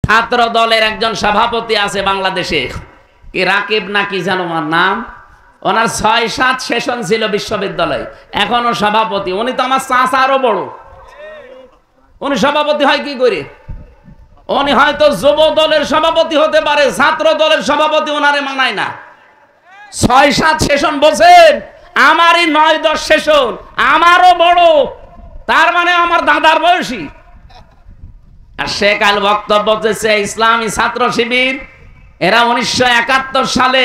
ছাত্র দলের একজন সভাপতি আছে বাংলাদেশে, কি রাকিব না কি যেন আমার নাম, ওনার ৬-৭ সেশন ছিল বিশ্ববিদ্যালয়, এখনো সভাপতি। উনি তো আমার চাচা আরো বড়, উনি সভাপতি হয় কি করে? উনি হয়তো যুব দলের সভাপতি হতে পারে, ছাত্র দলের সভাপতি ওনারে মানায় না। ৬-৭ সেশন বলছেন, আমারই ৯-১০ সেশন, আমারও বড়, তার মানে আমার দাদার বয়সী। আর সে কাল বক্তব্য দিয়েছে ইসলামী ছাত্র শিবির এরা ১৯৭১ সালে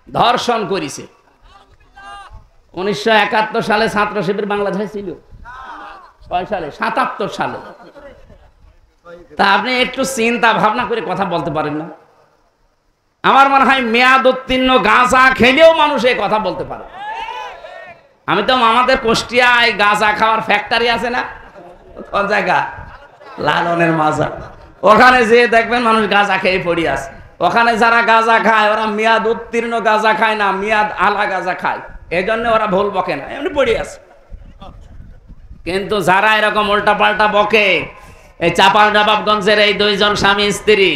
ধর্ষণ করেছে। ১৯৭১ সালে ছাত্র শিবির বাংলাদেশে ছিল, ৬ সালে ৭৭ সালে। তা আপনি একটু চিন্তা ভাবনা করে কথা বলতে পারেন না? আমার মনে হয় মেয়াদ উত্তীর্ণ গাঁজা খেলেও মানুষ এই কথা বলতে পারে। আমি তো আমাদের কুষ্টিয়ায় গাঁজা খাওয়ার ফ্যাক্টরি আছে না, কোন জায়গা, লালনের মাজার, ওখানে যে দেখবেন মানুষ গাঁজা খেয়ে পড়ে আছে। ওখানে যারা গাঁজা খায় ওরা মেয়াদ উত্তীর্ণ গাঁজা খায় না, মেয়াদ আলা গাঁজা খায়, এই জন্য ওরা ভুল বকে না, এমনি পড়ে আছে। কিন্তু যারা এরকম উল্টা পাল্টা বকে, এই চাঁপাইনবাবগঞ্জের এই 2 জন স্বামী স্ত্রী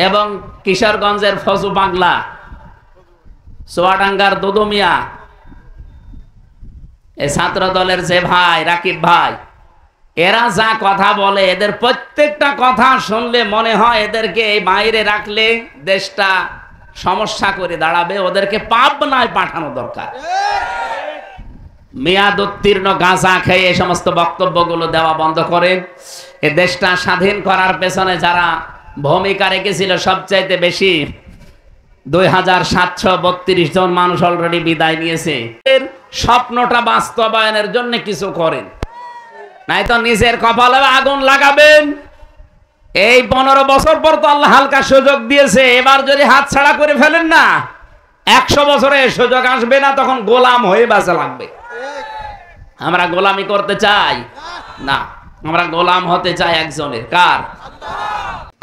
এবং কিশোরগঞ্জের ফজু বাংলা, চুয়াডাঙ্গার দুদু মিয়া, এই ছাত্র দলের যে ভাই রাকিব ভাই, এরা যা কথা বলে, এদের প্রত্যেকটা কথা শুনলে মনে হয় এদেরকে এই বাইরে রাখলে দেশটা সমস্যা করে দাঁড়াবে, ওদেরকে পাবনায় পাঠানো দরকার। মেয়াদ উত্তীর্ণ গাঁজা খেয়ে এই সমস্ত বক্তব্যগুলো দেওয়া বন্ধ করেন। এই দেশটা স্বাধীন করার পেছনে যারা ভূমিকা রেখেছিল সবচাইতে বেশি, ২৭৩২ জন মানুষ অলরেডি বিদায় নিয়েছে। এর স্বপ্নটা বাস্তবায়নের জন্য কিছু করেন, নাই তো নিজের কপালে আগুন লাগাবেন। এই 15 বছর পর তো আল্লাহ হালকা সুযোগ দিয়েছে, এবার যদি হাত ছাড়া করে ফেলেন না, 100 বছরে সুযোগ আসবে না, তখন গোলাম হয়ে বাঁচা লাগবে। আমরা গোলামি করতে চাই না, আমরা গোলাম হতে চাই একজনের। কার?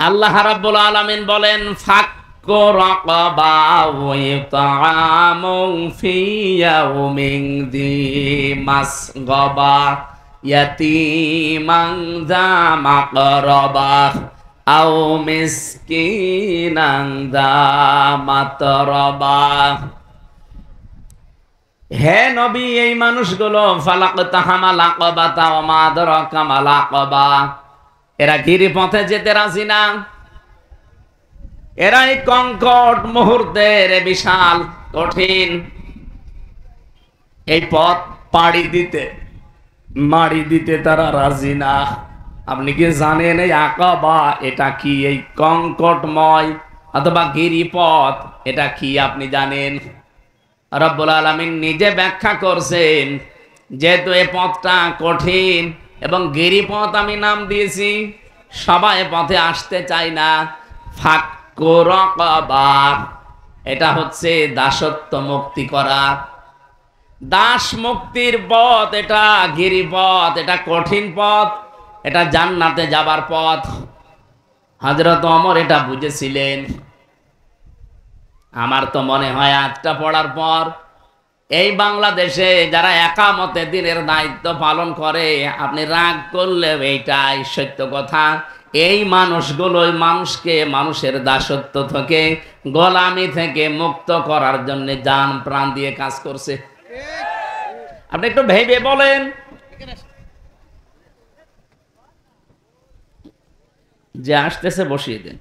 আল্লাহ রাব্বুল আলামিন বলেন, ফাক্কু রাকাবা ওয়া ইতআমুন ফি ইয়াউমিন যী মাসগাবা ইয়াতীমান যা মাকরাবা আও মিসকিনান যা মাতরাবা। হে নবী, এই মানুষগুলো ফালাকতাহামাল আকাবাতা ওয়া মা আদরাকা মাল আকাবা, এরা গিরিপথে যেতে রাজি না। এরা এই কঙ্কট মুহূর্তের বিশাল কঠিন এই পথ পাড়ি দিতে তারা রাজি না। আপনি কি জানেন এই আকাবা এটা কি? এই কঙ্কটময় অথবা গিরিপথ এটা কি আপনি জানেন? রব্বুল আলামিন নিজে ব্যাখ্যা করছেন, যেহেতু এই পথটা কঠিন এবং গিরিপথ আমি নাম দিয়েছি, সবাই পথে আসতে চায় না। ফাক্কু রাকাবা, এটা হচ্ছে দাসত্ব মুক্তি করা, দাস মুক্তির পথ, এটা গিরিপথ, এটা কঠিন পথ, এটা জান্নাতে যাবার পথ। হযরত ওমর এটা বুঝেছিলেন। আমার তো মনে হয় আজটা পড়ার পর এই বাংলাদেশে যারা একামতে দিনের দায়িত্ব পালন করে, আপনি রাগ করলে এইটাই সত্য কথা, এই মানুষগুলোই মানুষকে মানুষের দাসত্ব থেকে, গোলামি থেকে মুক্ত করার জন্য জান প্রাণ দিয়ে কাজ করছে। আপনি একটু ভেবে বলেন, যে আসতেছে বসিয়ে দেন।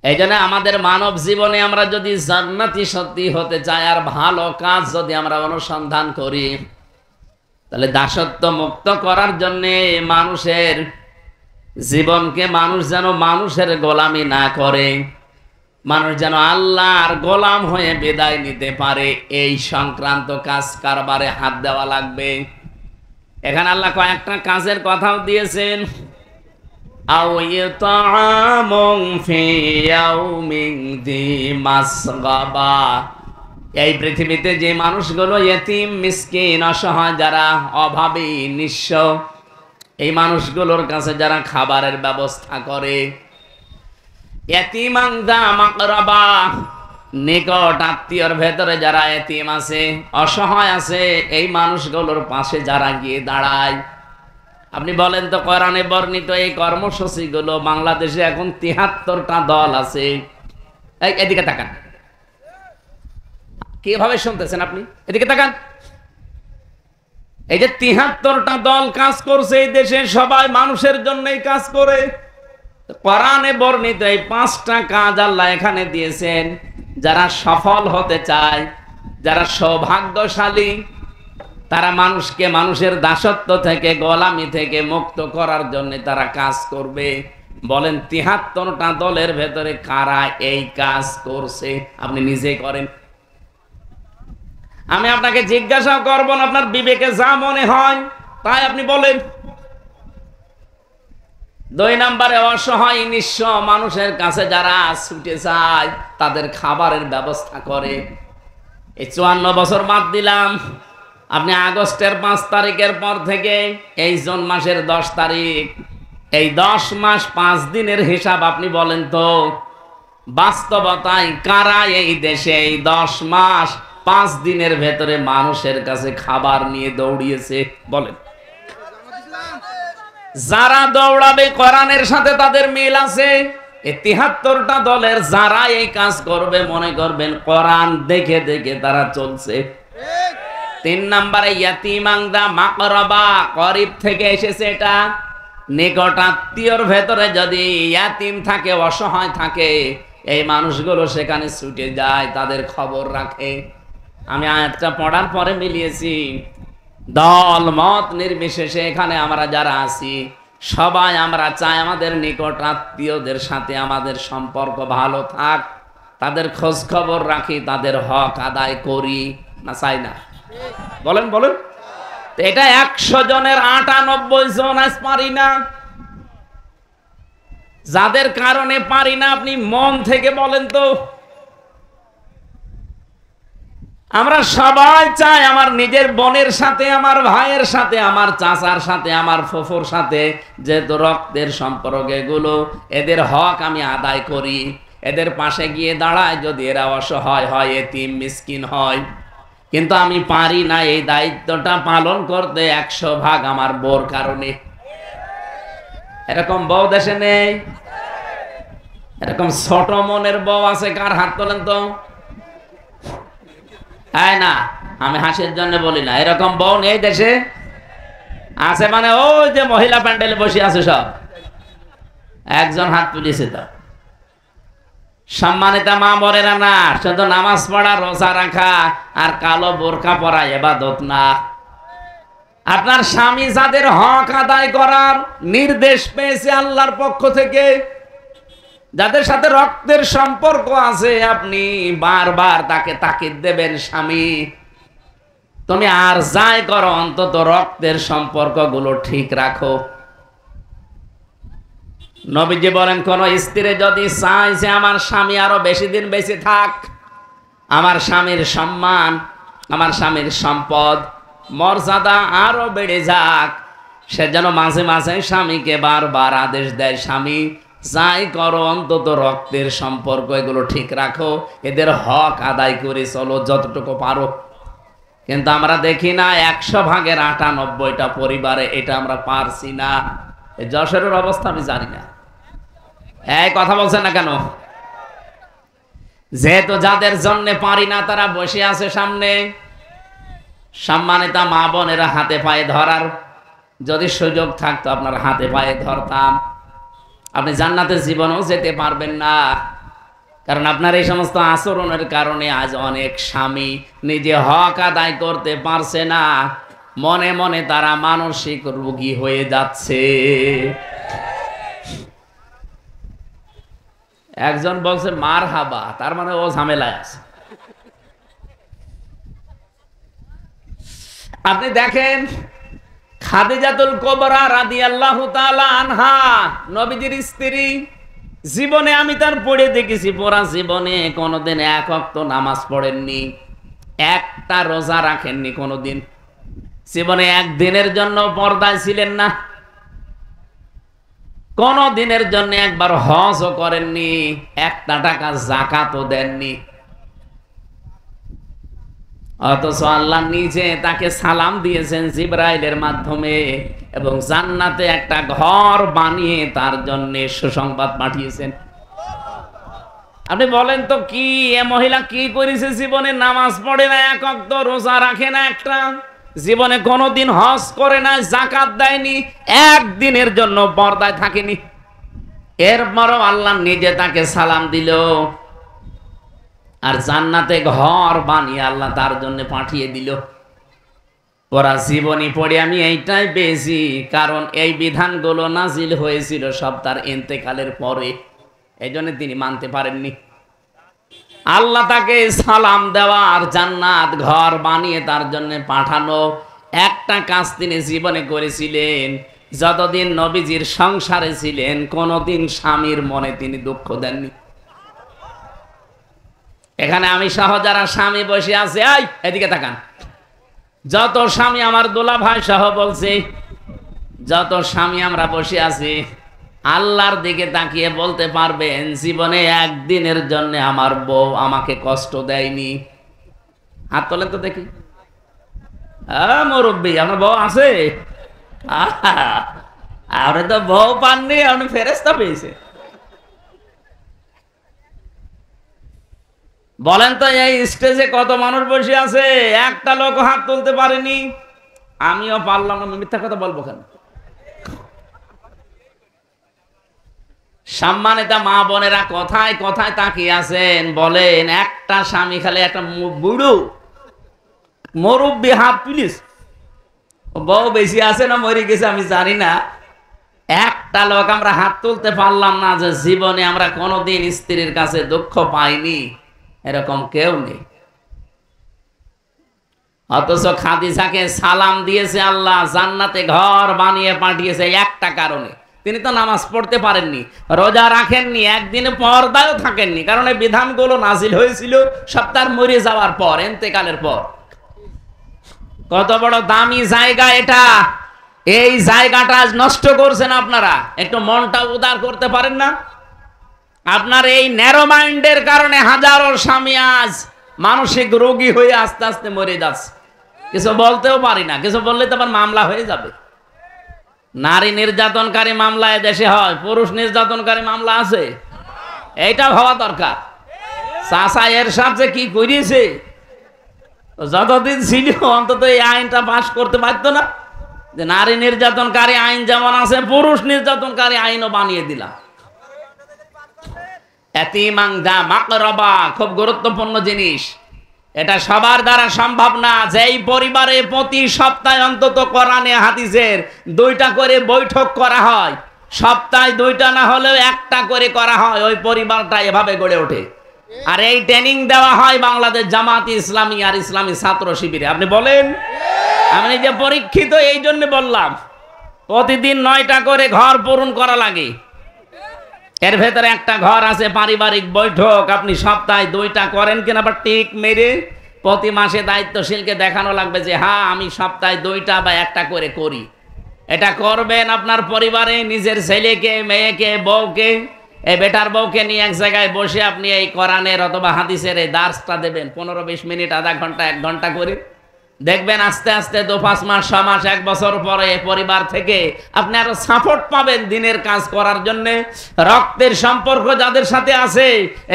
এই জন্য আমাদের মানব জীবনে আমরা যদি জান্নাতি সত্যি হতে চাই আর ভালো কাজ যদি আমরা অনুসন্ধান করি, তাহলে দাসত্ব মুক্ত করার জন্য মানুষের জীবনকে মানুষ যেন মানুষের গোলামি না করে, মানুষ যেন আল্লাহর গোলাম হয়ে বিদায় নিতে পারে, এই সংক্রান্ত কাজ কারবারে হাত দেওয়া লাগবে। এখানে আল্লাহ কয়েকটা কাজের কথাও দিয়েছেন। আও ইতআমুন ফি ইয়াউমিন যী মাসগাবা, এই পৃথিবীতে যে মানুষগুলো ইয়েতিম, মিসকিন, অসহায়, যারা অভাবী, নিঃস্ব, এই মানুষগুলোর কাছে যারা খাবারের ব্যবস্থা করে, ইয়েতিমান যা মাকরাবা, নিকট আত্মীয়র ভেতরে যারা ইয়েতিম আছে, অসহায় আছে, এই মানুষগুলোর পাশে যারা গিয়ে দাঁড়ায়, আপনি বলেন তো কোরআনে বর্ণিত এই কর্মসূচিগুলো বাংলাদেশে এখন ৭৩টা দল আছে। এদিকে তাকান, কিভাবে শুনতেছেন আপনি? এদিকে তাকান। এই যে ৭৩টা দল কাজ করছে এই দেশে, সবাই মানুষের জন্যই কাজ করে। কোরআনে বর্ণিত এই 5টা কাজ আল্লাহ এখানে দিয়েছেন। যারা সফল হতে চায়, যারা সৌভাগ্যশালী, তারা মানুষকে মানুষের দাসত্ব থেকে, গোলামি থেকে মুক্ত করার জন্য তারা কাজ করবে। বলেন ৭৩টা দলের ভেতরে কারা এই কাজ করছে? আপনি নিজেই করেন। আমি আপনাকে জিজ্ঞাসা করব না, আপনার বিবেকে যা মনে হয় তাই আপনি বলেন। 2 নম্বরে, অসহায় নিঃস্ব মানুষের কাছে যারা ছুটে যায়, তাদের খাবারের ব্যবস্থা করে। এই 54 বছর বাদ দিলাম, আপনি আগস্টের 5 তারিখের পর থেকে এই জুন মাসের 10 তারিখ, এই 10 মাস 5 দিনের হিসাব আপনি বলেন তো, বাস্তবতায় কারা এই দেশে এই 10 মাস 5 দিনের ভেতরে মানুষের কাছে খাবার নিয়ে দৌড়িয়েছে? বলেন। যারা দৌড়াবে কোরআনের সাথে তাদের মিল আছে। এই ৭৩টা দলের যারা এই কাজ করবে, মনে করবেন কোরআন দেখে দেখে তারা চলছে। 3 নম্বরে, ইয়াতিমাংদা মাকরাবা, গরিব থেকে এসেছে। এটা নিকট আত্মীয়র ভেতরে যদি ইয়াতিম থাকে, অসহায় থাকে, এই মানুষগুলো সেখানে ছুটে যায়, তাদের খবর রাখে। আমি আয়াতটা পড়ার পরে মিলিয়েছি, দল মত নির্বিশেষে এখানে আমরা যারা আছি সবাই আমরা চাই আমাদের নিকট আত্মীয়দের সাথে আমাদের সম্পর্ক ভালো থাক, তাদের খোঁজ খবর রাখি, তাদের হক আদায় করি, না চাই না? বলেন বলেন। এটা 100 জনের 98 জন আজ পারি না। যাদের কারণে পারি না আপনি মন থেকে বলেন তো। আমরা সবাই চাই আমার নিজের বোনের সাথে, আমার ভাইয়ের সাথে, আমার চাচার সাথে, আমার ফুফুর সাথে, যেহেতু রক্তের সম্পর্ক এগুলো, এদের হক আমি আদায় করি, এদের পাশে গিয়ে দাঁড়ায় যদি এরা অসহায় হয়, এতিম মিসকিন হয়। কিন্তু আমি পারি না এই দায়িত্বটা পালন করতে 100 ভাগ আমার বউর কারণে। এরকম বউ দেশে নেই? এরকম ছোট মনের বউ আছে? কার হাত তোলেন তো। হ্যাঁ না, আমি হাসির জন্য বলি না, এরকম বউ নেই দেশে? আছে মানে ওই যে মহিলা প্যান্ডেলে বসে আছে সব, একজন হাত তুলেছে। তো সম্মানিত মা বোনেরা, না শুধু নামাজ পড়া, রোজা রাখা আর কালো বোরকা পরা ইবাদত না। আপনার স্বামী যাদের হক আদায় করার নির্দেশ পেয়েছে আল্লাহর পক্ষ থেকে, যাদের সাথে রক্তের সম্পর্ক আছে, আপনি বারবার তাকে তাকিদ দেবেন, স্বামী তুমি আর যাই করো অন্তত রক্তের সম্পর্কগুলো ঠিক রাখো। নবীজি বলেন, কোন স্ত্রী যদি চায় যে আমার স্বামী আরো বেশি দিন বেঁচে থাক, আমার স্বামীর সম্মান, আমার স্বামীর সম্পদ, মর্যাদা আরো বেড়ে যাক, সে যেন মাঝে মাঝে স্বামীকে বারবার আদেশ দেয়, স্বামী যাই করো অন্তত রক্তের সম্পর্ক এগুলো ঠিক রাখো, এদের হক আদায় করে চলো যতটুকু পারো। কিন্তু আমরা দেখি না 100 ভাগের 98টা পরিবারে এটা আমরা পারছি না। এই যশোরের অবস্থা আমি জানি না, এই কথা বলছেন না কেন? যেহেতু যাদের জন্য পারি না তারা বসে আছে সামনে। সম্মানিতা মা বোনেরা, হাতে পায়ে ধরার যদি সুযোগ থাকতো আপনার হাতে পায়ে ধরতাম। আপনি জান্নাতের জীবনেও যেতে পারবেন না, কারণ আপনার এই সমস্ত আচরণের কারণে আজ অনেক স্বামী নিজে হক আদায় করতে পারছে না, মনে মনে তারা মানসিক রোগী হয়ে যাচ্ছে। একজন বলছে মারহাবা, তার মানে ও ঝামেলায় আছে। আপনি দেখেন খাদিজাতুল কুবরা রাদিয়াল্লাহু তাআলা আনহা, নবীজির স্ত্রী, জীবনে আমি তার পড়ে দেখেছি, পুরা জীবনে কোনোদিন 1 ওয়াক্ত নামাজ পড়েননি, একটা রোজা রাখেননি কোনোদিন, জীবনে একদিনের জন্য পর্দায় ছিলেন না, কোন দিনের জন্য একবার হজও করেননি, 1 টাকা যাকাতও দেননি। অথচ আল্লাহ নিজে তাকে সালাম দিয়েছেন জিবরাইলের মাধ্যমে এবং জান্নাতে একটা ঘর বানিয়ে তার জন্য সুসংবাদ পাঠিয়েছেন। আপনি বলেন তো কি এ মহিলা কি করেছে? জীবনে নামাজ পড়ে না, এক ওয়াক্ত রোজা রাখে না, একটা জীবনে কোনোদিন হজ করে না, যাকাত দেয়নি, একদিনের জন্য পর্দায় থাকেনি। এরপরও আল্লাহ নিজে তাকে সালাম দিল আর জান্নাতে ঘর বানিয়ে আল্লাহ তার জন্য পাঠিয়ে দিল। ওরা জীবনী পড়ে আমি এইটাই পেয়েছি, কারণ এই বিধানগুলো নাজিল হয়েছিল সব তার ইন্তেকালের পরে, এই জন্য তিনি মানতে পারেননি। আল্লাহ তাকে সালাম দেওয়া আর জান্নাত ঘর বানিয়ে তার জন্য পাঠানো, একটা কাজ তিনি জীবনে করেছিলেন। যতদিন নবীজির সংসারে ছিলেন কোনোদিন স্বামীর মনে তিনি দুঃখ দেননি। এখানে আমি সহ যারা স্বামী বসে আছে, এদিকে তাকান, যত স্বামী আমার দোলা ভাই সহ বলছে, যত স্বামী আমরা বসে আছি, আল্লাহর দিকে তাকিয়ে বলতে পারবেন জীবনে একদিনের জন্য আমার বউ আমাকে কষ্ট দেয়নি? হাত তোলেন তো দেখি। মুরব্বী, আপনার বউ আছে? আপনি তো বউ পাননি, আপনি ফেরেশতা পেয়েছে। বলেন তো এই স্টেজে কত মানুষ বসে আছে, একটা লোক হাত তুলতে পারেনি? আমিও পারলাম না, মিথ্যা কথা বলবো কেন? সম্মানিতা মা বোনেরা কোথায় কোথায় তাকিয়ে আছেন বলেন? একটা স্বামী খালি একটা বুড়ো মুরব্বী হাত তুলিস, বউ বেশি আছে না মরে গেছে আমি জানি না, একটা লোক আমরা হাত তুলতে পারলাম না যে জীবনে আমরা কোনোদিন স্ত্রীর কাছে দুঃখ পাইনি, এরকম কেউ নেই। অথচ খাদিজাকে সালাম দিয়েছে আল্লাহ, জান্নাতে ঘর বানিয়ে পাঠিয়েছে একটা কারণে, তিনি তো নামাজ পড়তে পারেননি, রোজা রাখেননি, একদিনে পর্দায়ও থাকেননি, কারণ এই বিধানগুলো নাজিল হয়েছিল সব তার মরে যাওয়ার পর, ইন্তেকালের পর। কত বড় দামি জায়গা এটা, এই জায়গাটা আজ নষ্ট করছেন আপনারা। একটু মনটা উদার করতে পারেন না? আপনার এই ন্যারো মাইন্ডের কারণে হাজারো স্বামী আজ মানসিক রোগী হয়ে আস্তে আস্তে মরে যাচ্ছে। কিছু বলতেও পারি না, কিছু বললে তো আবার মামলা হয়ে যাবে। নারী নির্যাতনকারী মামলা দেশে হয়, পুরুষ নির্যাতনকারী মামলা আছে, এইটা হওয়া দরকার। চাচা এর সাথে কি করিয়েছে, যতদিন ছিল অন্তত এই আইনটা পাশ করতে পারতো না, যে নারী নির্যাতনকারী আইন যেমন আছে পুরুষ নির্যাতনকারী আইনও বানিয়ে দিলাম। এতিমাংদা মাকরাবা খুব গুরুত্বপূর্ণ জিনিস, এটা সবার দ্বারা সম্ভব না। যেই পরিবারে প্রতি সপ্তাহে অন্তত কোরআনে হাদিসের 2টা করে বৈঠক করা হয়, সপ্তাহে 2টা না হলেও একটা করে করা হয়, ওই পরিবারটা এভাবে গড়ে ওঠে। আর এই ট্রেনিং দেওয়া হয় বাংলাদেশ জামাত ইসলামী আর ইসলামী ছাত্র শিবিরে। আপনি বলেন, আমি যে পরীক্ষিত এই জন্য বললাম, প্রতিদিন 9টা করে ঘর পূরণ করা লাগে, এর ভেতরে একটা ঘর আছে পারিবারিক বৈঠক। আপনি সপ্তাহে 2টা করেন কিনা বা টিক মেরে প্রতি মাসে দায়িত্বশীলকে দেখানো লাগবে যে হ্যাঁ আমি সপ্তাহে 2টা বা একটা করে করি। এটা করবেন আপনার পরিবারে, নিজের ছেলেকে, মেয়েকে, বউকে, এই বেটার বউকে নিয়ে এক জায়গায় বসে আপনি এই কোরআনের অথবা হাদিসের এই দার্সটা দেবেন 15-20 মিনিট, আধা ঘন্টা, 1 ঘন্টা করে। দেখবেন আস্তে আস্তে 2-5 মাস, 6 মাস, 1 বছর পরে পরিবার থেকে আপনি আরো সাপোর্ট পাবেন দিনের কাজ করার জন্য। রক্তের সম্পর্ক যাদের সাথে আছে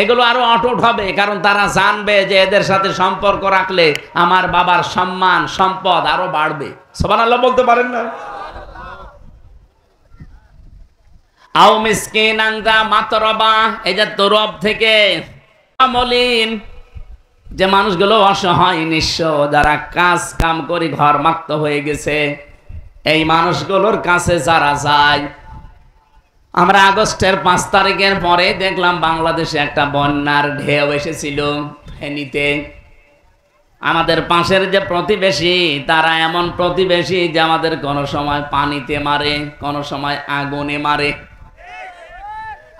এগুলো আরো অটুট হবে, কারণ তারা জানবে যে এদের সাথে সম্পর্ক রাখলে আমার বাবার সম্মান সম্পদ আরো বাড়বে। সুবহানাল্লাহ বলতে পারেন না? আও মিসকিনান যা মাতরবা, এই যে তরব থেকে মলিন যে মানুষগুলো অসহায় নিঃস্ব, যারা কাজ কাম করে ঘর মাক্ত হয়ে গেছে, এই মানুষগুলোর কাছে যারা যায়। আমরা আগস্টের 5 তারিখের পরে দেখলাম বাংলাদেশে একটা বন্যার ঢেউ এসেছিল ফেনীতে। আমাদের পাশের যে প্রতিবেশী, তারা এমন প্রতিবেশী যে আমাদের কোনো সময় পানিতে মারে, কোনো সময় আগুনে মারে,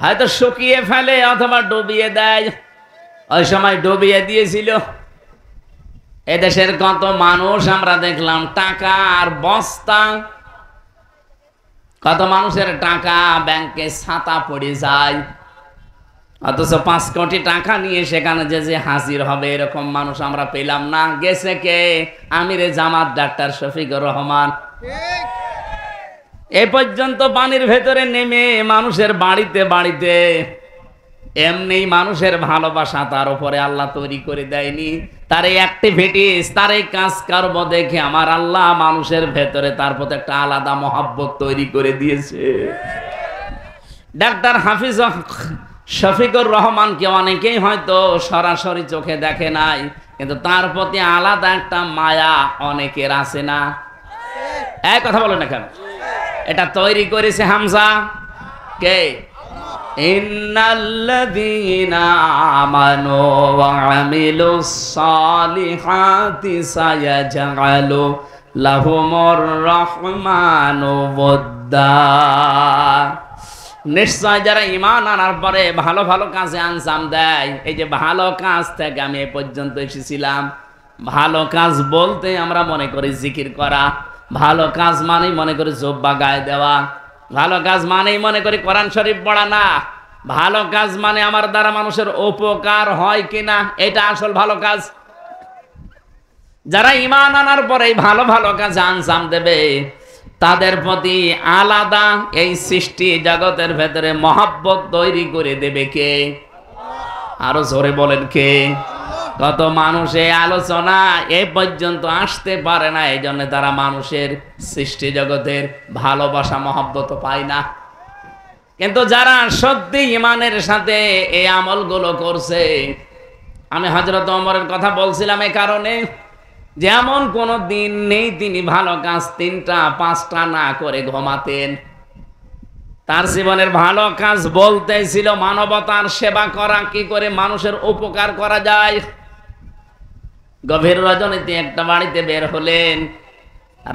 হয়তো শুকিয়ে ফেলে অথবা ডুবিয়ে দেয়। ওই সময় ডুবিয়ে দিয়েছিল। এদেশের কত মানুষ আমরা দেখলাম টাকা আর বস্তা, কত মানুষের টাকা ব্যাংকে ছাতা পড়ে যায়। অথচ 5 কোটি টাকা নিয়ে সেখানে যে যে হাজির হবে এরকম মানুষ আমরা পেলাম না। গেছে কে? আমিরে জামাত ডাক্তার শফিকুর রহমান। এ পর্যন্ত পানির ভেতরে নেমে মানুষের বাড়িতে বাড়িতে এমনি মানুষের ভালোবাসা তার উপরে আল্লাহ তৈরি করে দেয়নি। তার এই অ্যাক্টিভিটিস, তার এই কাজ কর্ম দেখে আমার আল্লাহ মানুষের ভেতরে তার প্রতি একটা আলাদা মহব্বত তৈরি করে দিয়েছে। ডাক্তার হাফিজ শফিকুর রহমানকে অনেকেই হয়তো সরাসরি চোখে দেখে নাই, কিন্তু তার প্রতি আলাদা একটা মায়া অনেকের আছে না? এই কথা বলো না কেন? এটা তৈরি করেছে হামজা কে? ইন্নাল্লাযীনা আমানু ওয়া আমিলুস সালিহাতি সায়াজআলু লাহুমুর রাহমানু ওয়াদ্দা। নিশ্চয় যারা ঈমান আনার পরে ভালো ভালো কাজে আঞ্জাম দেয়, এই যে ভালো কাজ থেকে আমি এই পর্যন্ত এসেছিলাম। ভালো কাজ বলতে আমরা মনে করি জিকির করা, ভালো কাজ মানেই মনে করি জুব্বা গায়ে দেওয়া, ভালো কাজ মানেই মনে করি কোরআন শরীফ পড়া না। ভালো কাজ মানে আমার দ্বারা মানুষের উপকার হয় কিনা, এটা আসল ভালো কাজ। যারা ঈমান আনার পরে ভালো ভালো কাজ আঞ্জাম দেবে তাদের প্রতি আলাদা এই সৃষ্টি জগতের ভেতরে মহব্বত তৈরি করে দেবে কে? আরো জোরে বলেন কে? কত মানুষ এই আলোচনা এ পর্যন্ত আসতে পারে না, এই জন্য তারা মানুষের সৃষ্টি জগতের ভালোবাসা মহব্বত পায় না। কিন্তু যারা সত্যি ঈমানের সাথে এই আমলগুলো করছে, আমি হযরত ওমরের কথা বলছিলাম এই কারণে, যেমন কোন দিন নেই তিনি ভালো কাজ 3টা 5টা না করে ঘুমাতেন। তার জীবনের ভালো কাজ বলতে ছিল মানবতার সেবা করা, কি করে মানুষের উপকার করা যায়। গভীর রজনীতে একটা বাড়িতে বের হলেন,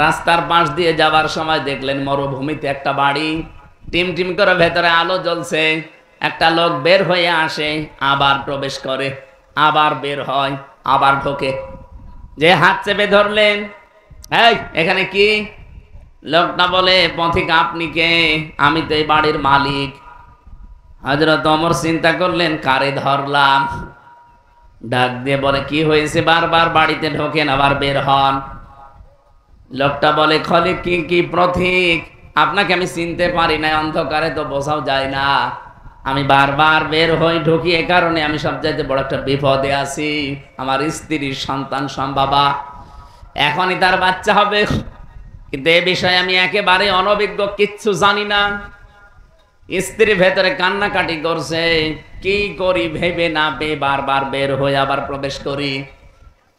রাস্তার পাশ দিয়ে যাবার সময় দেখলেন মরুভূমিতে একটা বাড়ি, টিম টিম করে ভেতরে আলো জ্বলছে। একটা লোক বের হয়ে আসে, আবার প্রবেশ করে, আবার বের হয়, আবার ঢোকে। যে হাত চেপে ধরলেন, এই এখানে কি? লোকটা বলে, পথিক আপনি কে? আমি তো এই বাড়ির মালিক। হযরত ওমর চিন্তা করলেন, কারে ধরলাম। ডাক দিয়ে বলে, কি হয়েছে? বারবার বাড়িতে ঢোকেন আবার বের হন। লোকটা বলে, খলিক কি পথিক, আপনাকে আমি চিনতে পারি না, অন্ধকারে তো বোঝাও যায় না। আমি বারবার বের হই ঢুকি, এ কারণে আমি সবচাইতে বড় একটা বিপদে আছি। আমার স্ত্রীর সন্তান সম্ভবা, এখনই তার বাচ্চা হবে, কিন্তু এ বিষয়ে আমি একেবারে অনভিজ্ঞ, কিচ্ছু জানি না। স্ত্রী ভেতরে কান্নাকাটি করছে, কি করি ভেবে না পেয়ে বারবার বের হয়ে আবার প্রবেশ করি।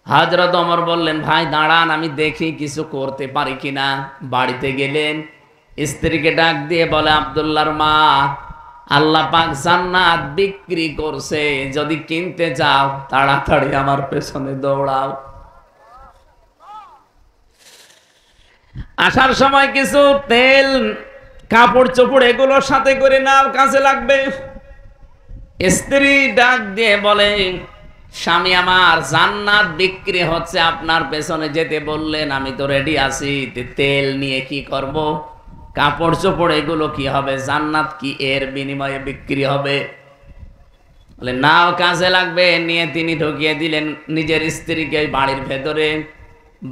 হযরত ওমর বললেন, ভাই দাঁড়ান, আমি দেখি কিছু করতে পারি কিনা। বাড়িতে গেলেন, স্ত্রীকে ডাক দিয়ে বলে, আব্দুল্লাহর মা, আল্লাহ পাক জান্নাত বিক্রি করছে, যদি কিনতে চাও তাড়াতাড়ি আমার পেছনে দৌড়াও। আসার সময় কিছু তেল, কাপড় চোপড় এগুলোর সাথে করে নাও, কাজে লাগবে। স্ত্রী ডাক দিয়ে বলে, স্বামী আমার, জান্নাত বিক্রি হচ্ছে, আপনার পেছনে যেতে বললেন, আমি তো রেডি আছি। তেল নিয়ে কি করব? কাপড় চোপড় এগুলো কি হবে? জান্নাত কি এর বিনিময়ে বিক্রি হবে? বলে নাও, কাজে লাগবে। নিয়ে তিনি ঢুকিয়ে দিলেন নিজের স্ত্রীকে বাড়ির ভেতরে।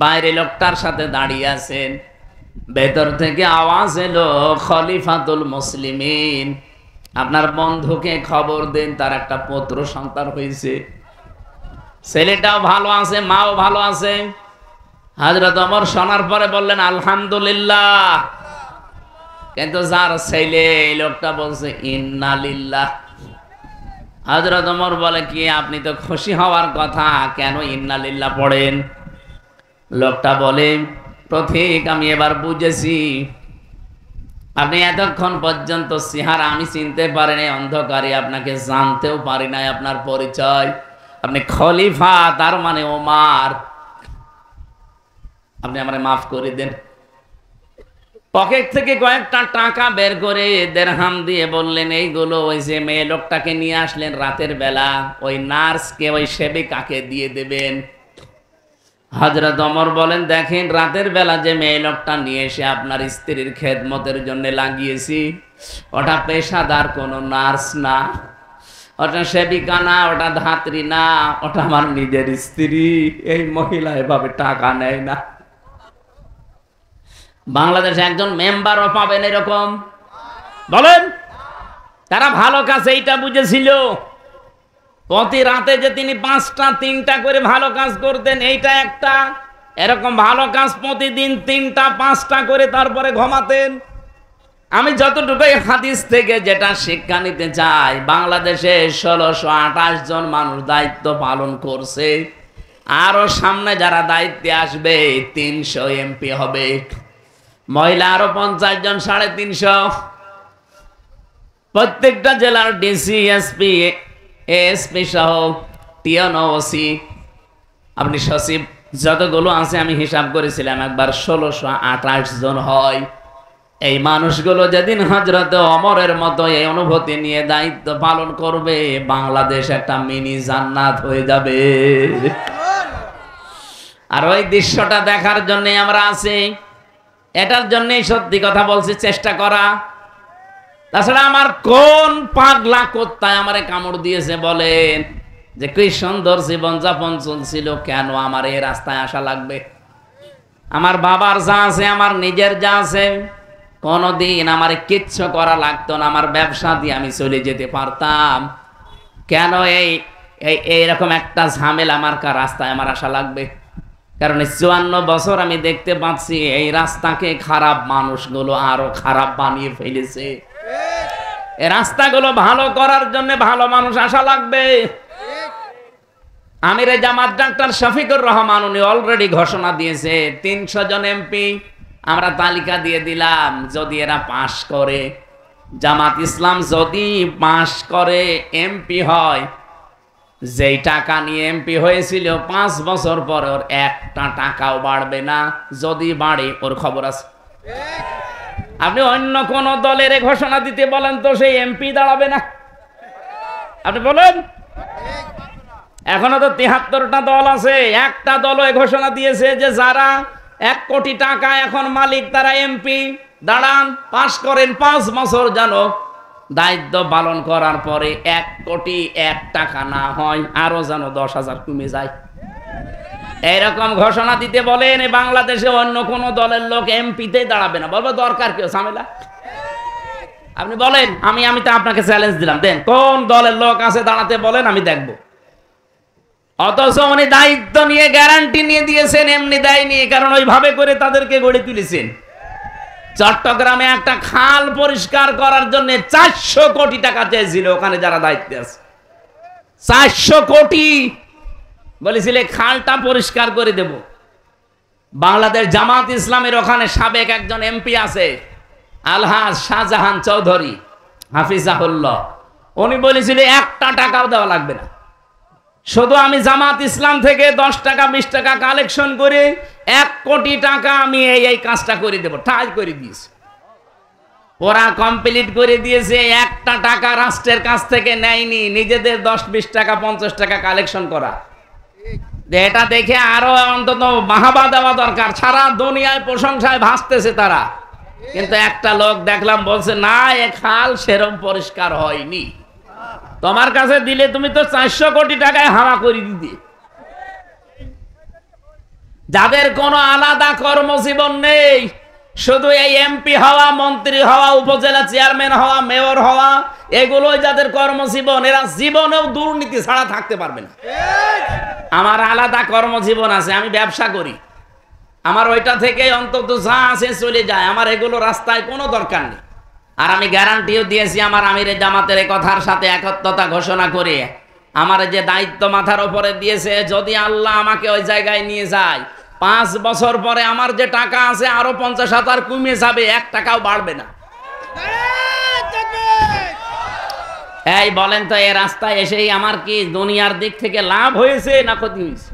বাইরে লোকটার সাথে দাঁড়িয়ে আছেন, ভেতর থেকে আওয়াজ এলো, খলিফাতুল মুসলিমিন, আপনার বন্ধুকে খবর দেন, তার একটা পুত্র সন্তান হয়েছে, ছেলেটাও ভালো আছে, মাও ভালো আছে। হযরত ওমর শোনার পরে বললেন, আলহামদুলিল্লাহ। কিন্তু যার ছেলে, এই লোকটা বলছে ইন্না লিল্লাহ। হযরত ওমর বলে, কি আপনি তো খুশি হওয়ার কথা, কেন ইন্না লিল্লাহ পড়েন? লোকটা বলে, পথিক আমি এবার বুঝেছি, আপনি এতক্ষণ পর্যন্ত চেহারা আমি চিনতে পারি নাই, অন্ধকারে আপনাকে জানতেও পারি নাই আপনার পরিচয়। আপনি খলিফা, তার মানে ওমর। আপনি আমারে মাফ করে দেন। পকেট থেকে কয়েকটা টাকা বের করে দেরহাম দিয়ে বললেন, এইগুলো ওই যে মেয়ে লোকটাকে নিয়ে আসলেন রাতের বেলা, ওই নার্সকে, ওই সেবিকাকে দিয়ে দেবেন। হযরত ওমর বলেন, দেখেন রাতের বেলা যে মেয়ে লোকটা নিয়ে এসে আপনার স্ত্রীর খেদমতের জন্য লাগিয়েছি, ওটা পেশাদার কোনো নার্স না, ওটা সেবিকা না, ওটা ধাত্রী না, ওটা আমার নিজের স্ত্রী। এই মহিলা এভাবে টাকা নেয় না। বাংলাদেশে একজন মেম্বারও পাবেন এরকম? বলেন। তারা ভালো কাজ এইটা বুঝেছিল, প্রতি রাতে যে তিনি 5টা 3টা করে ভালো কাজ করতেন, এইটা একটা। এরকম ভালো কাজ প্রতিদিন 3টা 5টা করে তারপরে ঘুমাতেন। আমি যতটুকু হাদিস থেকে যেটা শিক্ষা নিতে চাই, বাংলাদেশে 1628 জন মানুষ দায়িত্ব পালন করছে। আরো সামনে যারা দায়িত্বে আসবে 300 এমপি হবে, মহিলা আরো 50 জন, 350। প্রত্যেকটা জেলার ডিসি, এসপি, এসপি সহ টিএন, ওসি, আপনি সচিব যতগুলো আছে আমি হিসাব করেছিলাম একবার 1628 জন হয়। এই মানুষগুলো যেদিন হযরত ওমরের মতো এই অনুভূতি নিয়ে দায়িত্ব পালন করবে, বাংলাদেশ একটা মিনি জান্নাত হয়ে যাবে। আর ওই দৃশ্যটা দেখার জন্য আমরা আছি। এটার জন্যই সত্যি কথা বলছি, চেষ্টা করা। তাছাড়া আমার কোন পাগলা কোত্তায় আমারে কামড় দিয়েছে বলেন, যে কি সুন্দর জীবন যাপন চলছিল, কেন আমার এই রাস্তায় আসা লাগবে? আমার বাবার যা আছে, আমার নিজের যা আছে, কোনদিন আমার কিচ্ছু করা লাগতো না, আমার ব্যবসা দিয়ে আমি চলে যেতে পারতাম। কেন এইরকম একটা ঝামেলা আমার রাস্তায় আমার আসা লাগবে? কারণ 54 বছর আমি দেখতে পাচ্ছি এই রাস্তাকে খারাপ মানুষগুলো আরো খারাপ বানিয়ে ফেলেছে। এই রাস্তাগুলো ভালো করার জন্য ভালো মানুষ আসা লাগবে। আমিরে জামাত ডাক্তার শফিকুর রহমান উনি অলরেডি ঘোষণা দিয়েছে 300 জন এমপি আমরা তালিকা দিয়ে দিলাম। যদি এরা পাশ করে, জামাত ইসলাম যদি পাশ করে এমপি হয়, যেই টাকা নিয়ে এমপি হয়েছিল 5 বছর পর ওর একটা টাকাও বাড়বে না। যদি বাড়ে ওর খবর আছে। আপনি অন্য কোন দলের ঘোষণা দিতে বলেন তো সেই এমপি দাঁড়াবে না। আপনি বলেন, এখনো তো 73টা দল আছে, একটা দল ঘোষণা দিয়েছে যে যারা 1 কোটি টাকা এখন মালিক তারা এমপি দাঁড়ান, পাশ করেন, 5 বছর জানো দায়িত্ব পালন করার পরে 1 কোটি 1 টাকা না হয়, আরো যেন 10,000 কমে যায়। এইরকম ঘোষণা দিতে বলেন। বাংলাদেশে অন্য কোন দলের লোক এমপিতে দাঁড়াবে না। বলবো দরকার কেউ ঝামেলা? আপনি বলেন, আমি তো আপনাকে চ্যালেঞ্জ দিলাম, দেন কোন দলের লোক আছে দাঁড়াতে বলেন, আমি দেখব। অথচ উনি দায়িত্ব নিয়ে গ্যারান্টি নিয়ে দিয়েছেন, এমনি দেয়নি, কারণ ওইভাবে করে তাদেরকে গড়ে তুলেছেন। চট্টগ্রামে একটা খাল পরিষ্কার করার জন্য 400 কোটি টাকা চেয়েছিল ওখানে যারা দায়িত্বে আছে। 400 কোটি বলেছিলে খালটা পরিষ্কার করে দেব। বাংলাদেশ জামাত ইসলামের ওখানে সাবেক একজন এমপি আছে, আলহাজ শাহজাহান চৌধুরী হাফিজাহুল্লাহ, উনি বলেছিল 1টা টাকাও দেওয়া লাগবে না, শুধু আমি জামাত ইসলাম থেকে 10 টাকা 20 টাকা কালেকশন করে 1 কোটি টাকা আমি এই কাজটা করে দেব। ঠাই করে দিয়েছে, ওরা কমপ্লিট করে দিয়েছে। 1টা টাকা রাষ্ট্রের কাছ থেকে নেয়নি, নিজেদের 10-20 টাকা 50 টাকা কালেকশন করা। এটা দেখে আরো অন্তত বাহাবা দেওয়া দরকার। সারা দুনিয়ায় প্রশংসায় ভাসতেছে তারা, কিন্তু একটা লোক দেখলাম বলছে না, এ খাল সেরম পরিষ্কার হয়নি। তোমার কাছে দিলে তুমি তো 400 কোটি টাকায় হাওয়া করে দিতে। যাদের কোনো আলাদা কর্মজীবন নেই, শুধু এই এমপি হওয়া, মন্ত্রী হওয়া, উপজেলা চেয়ারম্যান হওয়া, মেয়র হওয়া, এগুলোই যাদের কর্মজীবন, এরা জীবনেও দুর্নীতি ছাড়া থাকতে পারবে না। আমার আলাদা কর্মজীবন আছে, আমি ব্যবসা করি, আমার ওইটা থেকে অন্তত যা আছে চলে যায়, আমার এগুলো রাস্তায় কোনো দরকার নেই। আর আমি গ্যারান্টিও দিয়েছি আমার আমিরে জামাতের এই কথার সাথে একত্রতা ঘোষণা করে, আমার যে দায়িত্ব মাথার উপরে দিয়েছে, যদি আল্লাহ আমাকে ওই জায়গায় নিয়ে যায়, 5 বছর পরে আমার যে টাকা আছে আরো 50,000 কমে যাবে, 1 টাকাও বাড়বে না। এই বলেন তো, এই রাস্তায় এসেই আমার কি দুনিয়ার দিক থেকে লাভ হয়েছে না ক্ষতি হয়েছে?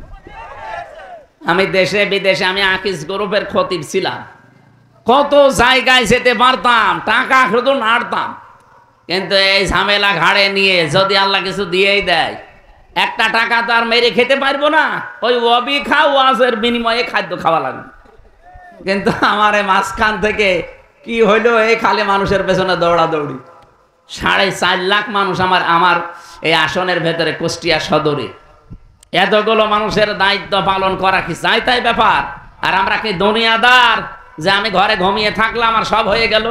আমি দেশে বিদেশে, আমি আকিস গ্রুপের খতিব ছিলাম, কত জায়গায় যেতে পারতাম, টাকা শুধু নাড়তাম। কিন্তু এই ঝামেলা ঘাড়ে নিয়ে যদি আল্লাহ কিছু দিয়েই দেয়, 1টা টাকা তো আর মেরে খেতে পারবো না, ওই ওয়াবি খাও, ওয়াজের বিনিময়ে খাদ্য খাওয়া লাগবে। কিন্তু আমার এই মাঝখান থেকে কি হইলো, এই খালি মানুষের পেছনে দৌড়াদৌড়ি, 4.5 লাখ মানুষ আমার আমার এই আসনের ভেতরে, কুষ্টিয়া সদরে। এতগুলো মানুষের দায়িত্ব পালন করা কি চাই তাই ব্যাপার? আর আমরা কি দুনিয়াদার যে আমি ঘরে ঘুমিয়ে থাকলাম আর সব হয়ে গেল?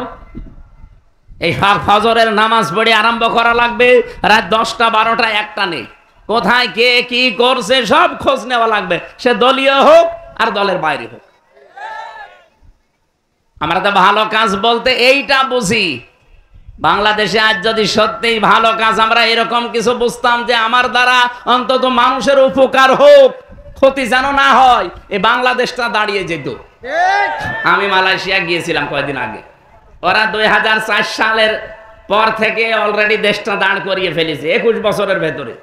এই ফজরের নামাজ পড়ে আরম্ভ করা লাগবে, রাত 10টা 12টা 1টা নেই, কোথায় কে কি করছে সব খোঁজ নেওয়া লাগবে, সে দলীয় হোক আর দলের বাইরে হোক। আমরা তো ভালো কাজ বলতে এইটা বুঝি। বাংলাদেশে আজ যদি সত্যিই ভালো কাজ আমরা এরকম কিছু বুঝতাম যে আমার দ্বারা অন্তত মানুষের উপকার হোক, ক্ষতি যেন না হয়, এই বাংলাদেশটা দাঁড়িয়ে যেত। আমি মালয়েশিয়া গিয়েছিলাম কয়েকদিন আগে, ওরা 2004 সালের পর থেকে অলরেডি দেশটা দাঁড় করিয়ে ফেলেছে 21 বছরের ভেতরে।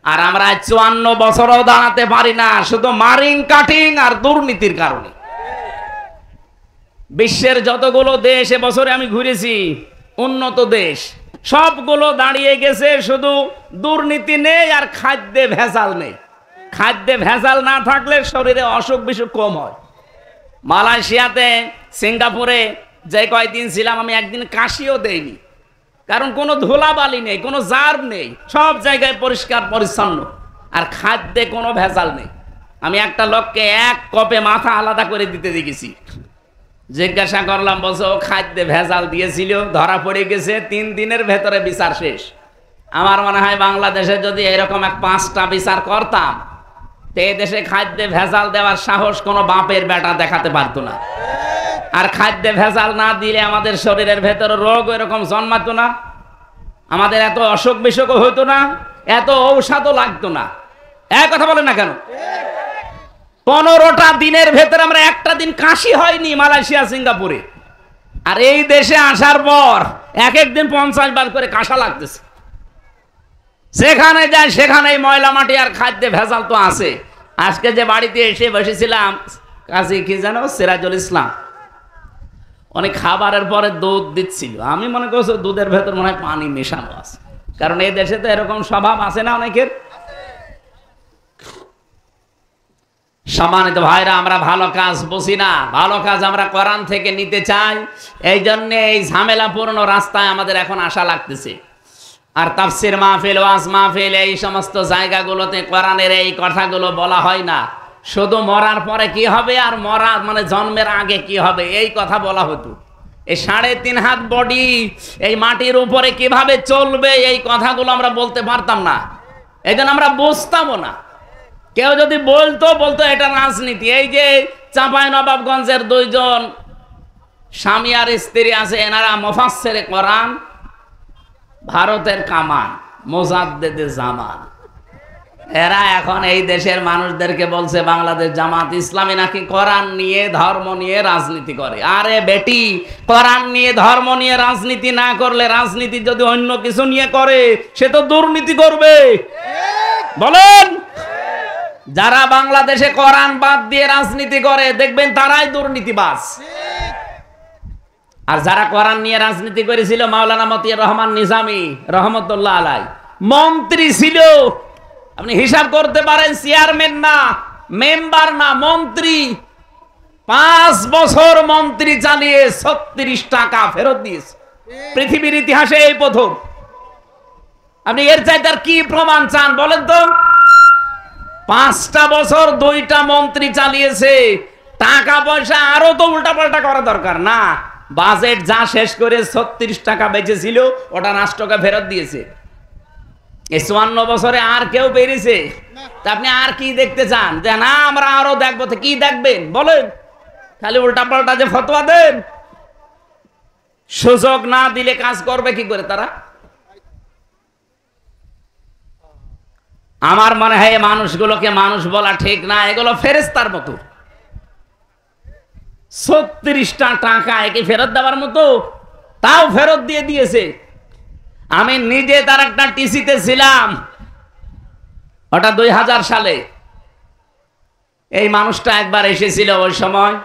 আর আমরা 54 বছরও দাঁড়াতে পারি না, শুধু মারিং কাটিং আর দুর্নীতির কারণে। বিশ্বের যতগুলো দেশ এবছরে আমি ঘুরেছি, উন্নত দেশ, সবগুলো দাঁড়িয়ে গেছে, শুধু দুর্নীতি নেই আর খাদ্যে ভেজাল নেই। খাদ্যে ভেজাল না থাকলে শরীরে অসুখ বিসুখ কম হয়। মালয়েশিয়াতে, সিঙ্গাপুরে যে কয়েকদিন ছিলাম আমি, একদিন কাশিও দেইনি, কারণ কোনো ধুলাবালি নেই, কোনো জার্ম নেই, সব জায়গায় পরিষ্কার পরিচ্ছন্ন, আর খাদ্যে কোনো ভেজাল নেই। আমি একটা লোককে 1 কপে মাথা আলাদা করে দিতে দেখেছি। জিজ্ঞাসা করলাম, বলছে ও খাদ্যে ভেজাল দিয়েছিল, ধরা পড়ে গেছে, 3 দিনের ভেতরে বিচার শেষ। আমার মনে হয় বাংলাদেশে যদি এরকম 5টা বিচার করতাম, তো এই দেশে খাদ্যে ভেজাল দেওয়ার সাহস কোনো বাপের বেটা দেখাতে পারতো না। আর খাদ্যে ভেজাল না দিলে আমাদের শরীরের ভেতরে রোগ এরকম জন্মাতো না, আমাদের এত অসুখ বিসুখও হইতো না, এত ঔষধও লাগতো না। এক কথা বলেন না কেন? 15টা দিনের ভেতরে আমরা একটা দিন কাশি হয়নি মালয়েশিয়া সিঙ্গাপুরে। আর এই দেশে আসার পর এক দিন 50 বার করে কাশা লাগতেছে। সেখানে যায় সেখানেই ময়লা মাটি আর খাদ্যে ভেজাল তো আছে। আজকে যে বাড়িতে এসে বসেছিলাম, কাজী কি জানো, সিরাজুল ইসলাম, অনেক খাবারের পরে দুধ দিচ্ছিল। আমি মনে করছি দুধের ভেতর মনে হয় পানি মেশানো আছে, কারণ এই দেশে তো এরকম স্বভাব আছে না অনেকের। সম্মানিত ভাইরা, আমরা ভালো কাজ বুঝি না, ভালো কাজ আমরা কোরআন থেকে নিতে চাই। এই জন্য এই ঝামেলাপূর্ণ রাস্তায় আমাদের এখন আশা লাগতেছে। আর তাফসির মাহফিল, ওয়াজ মাহফিল, এই সমস্ত জায়গাগুলোতে কোরআনের এই কথাগুলো বলা হয় না। শুধু মরার পরে কি হবে আর মরা মানে জন্মের আগে কি হবে এই কথা বলা হতো। এই 3.5 হাত বডি এই মাটির উপরে কিভাবে চলবে এই কথাগুলো আমরা বলতে পারতাম না, এই জন্য আমরা বুঝতামও না। কেউ যদি বলতো এটা রাজনীতি। এই যে চাঁপাইনবাবগঞ্জের 2 জন স্বামী আর স্ত্রী আছে, এনারা মুফাসসিরে কোরআন, ভারতের কামান, মুজাদ্দেদে জামান। এরা এখন এই দেশের মানুষদেরকে বলছে বাংলাদেশ জামাত ইসলামী নাকি কোরআন নিয়ে ধর্ম নিয়ে রাজনীতি করে। আরে বেটি, কোরআন নিয়ে ধর্ম নিয়ে রাজনীতি না করলে, রাজনীতি যদি অন্য কিছু নিয়ে করে, সে তো দুর্নীতি করবে। বলেন, যারা বাংলাদেশে কোরআন বাদ দিয়ে রাজনীতি করে দেখবেন তারাই দুর্নীতিবাজ। আর যারা কোরআন নিয়ে রাজনীতি করেছিল, মাওলানা মতিয়ার রহমান নিজামী রহমতুল্লাহ আলাই মন্ত্রী ছিল। আপনি হিসাব করতে পারেন, চেয়ারম্যান না, মেম্বার না, মন্ত্রী। 5 বছর মন্ত্রী চালিয়ে 36 টাকা ফেরত দিয়েছে। পৃথিবীর ইতিহাসে এই প্রথম। আপনি এর চাইতে আর কি প্রমাণ চান বলেন তো? 5টা বছর 2টা মন্ত্রী চালিয়েছে। টাকা পয়সা আরো তো উল্টাপাল্টা করা দরকার না। বাজেট যা শেষ করে 36 টাকা বেঁচেছিল ওটা রাষ্ট্রকে ফেরত দিয়েছে। এই 54 বছরে আর কেউ বেরিয়েছে? আপনি আর কি দেখতে চান? যে না আমরা আরো দেখবো, তো কি দেখবেন বলেন? খালি উল্টাপাল্টা যে ফতোয়া দেন। সুযোগ না দিলে কাজ করবে কি করে তারা? আমার মনে হয় মানুষগুলোকে মানুষ বলা ঠিক না, এগুলো ফেরেশতার মতো। 36টা টাকা একে ফেরত দেওয়ার মতো, তাও ফেরত দিয়ে দিয়েছে। আমি নিজে তার একটা টিসিতে ছিলাম, ওটা 2000 সালে। এই মানুষটা একবার এসেছিল ওই সময়।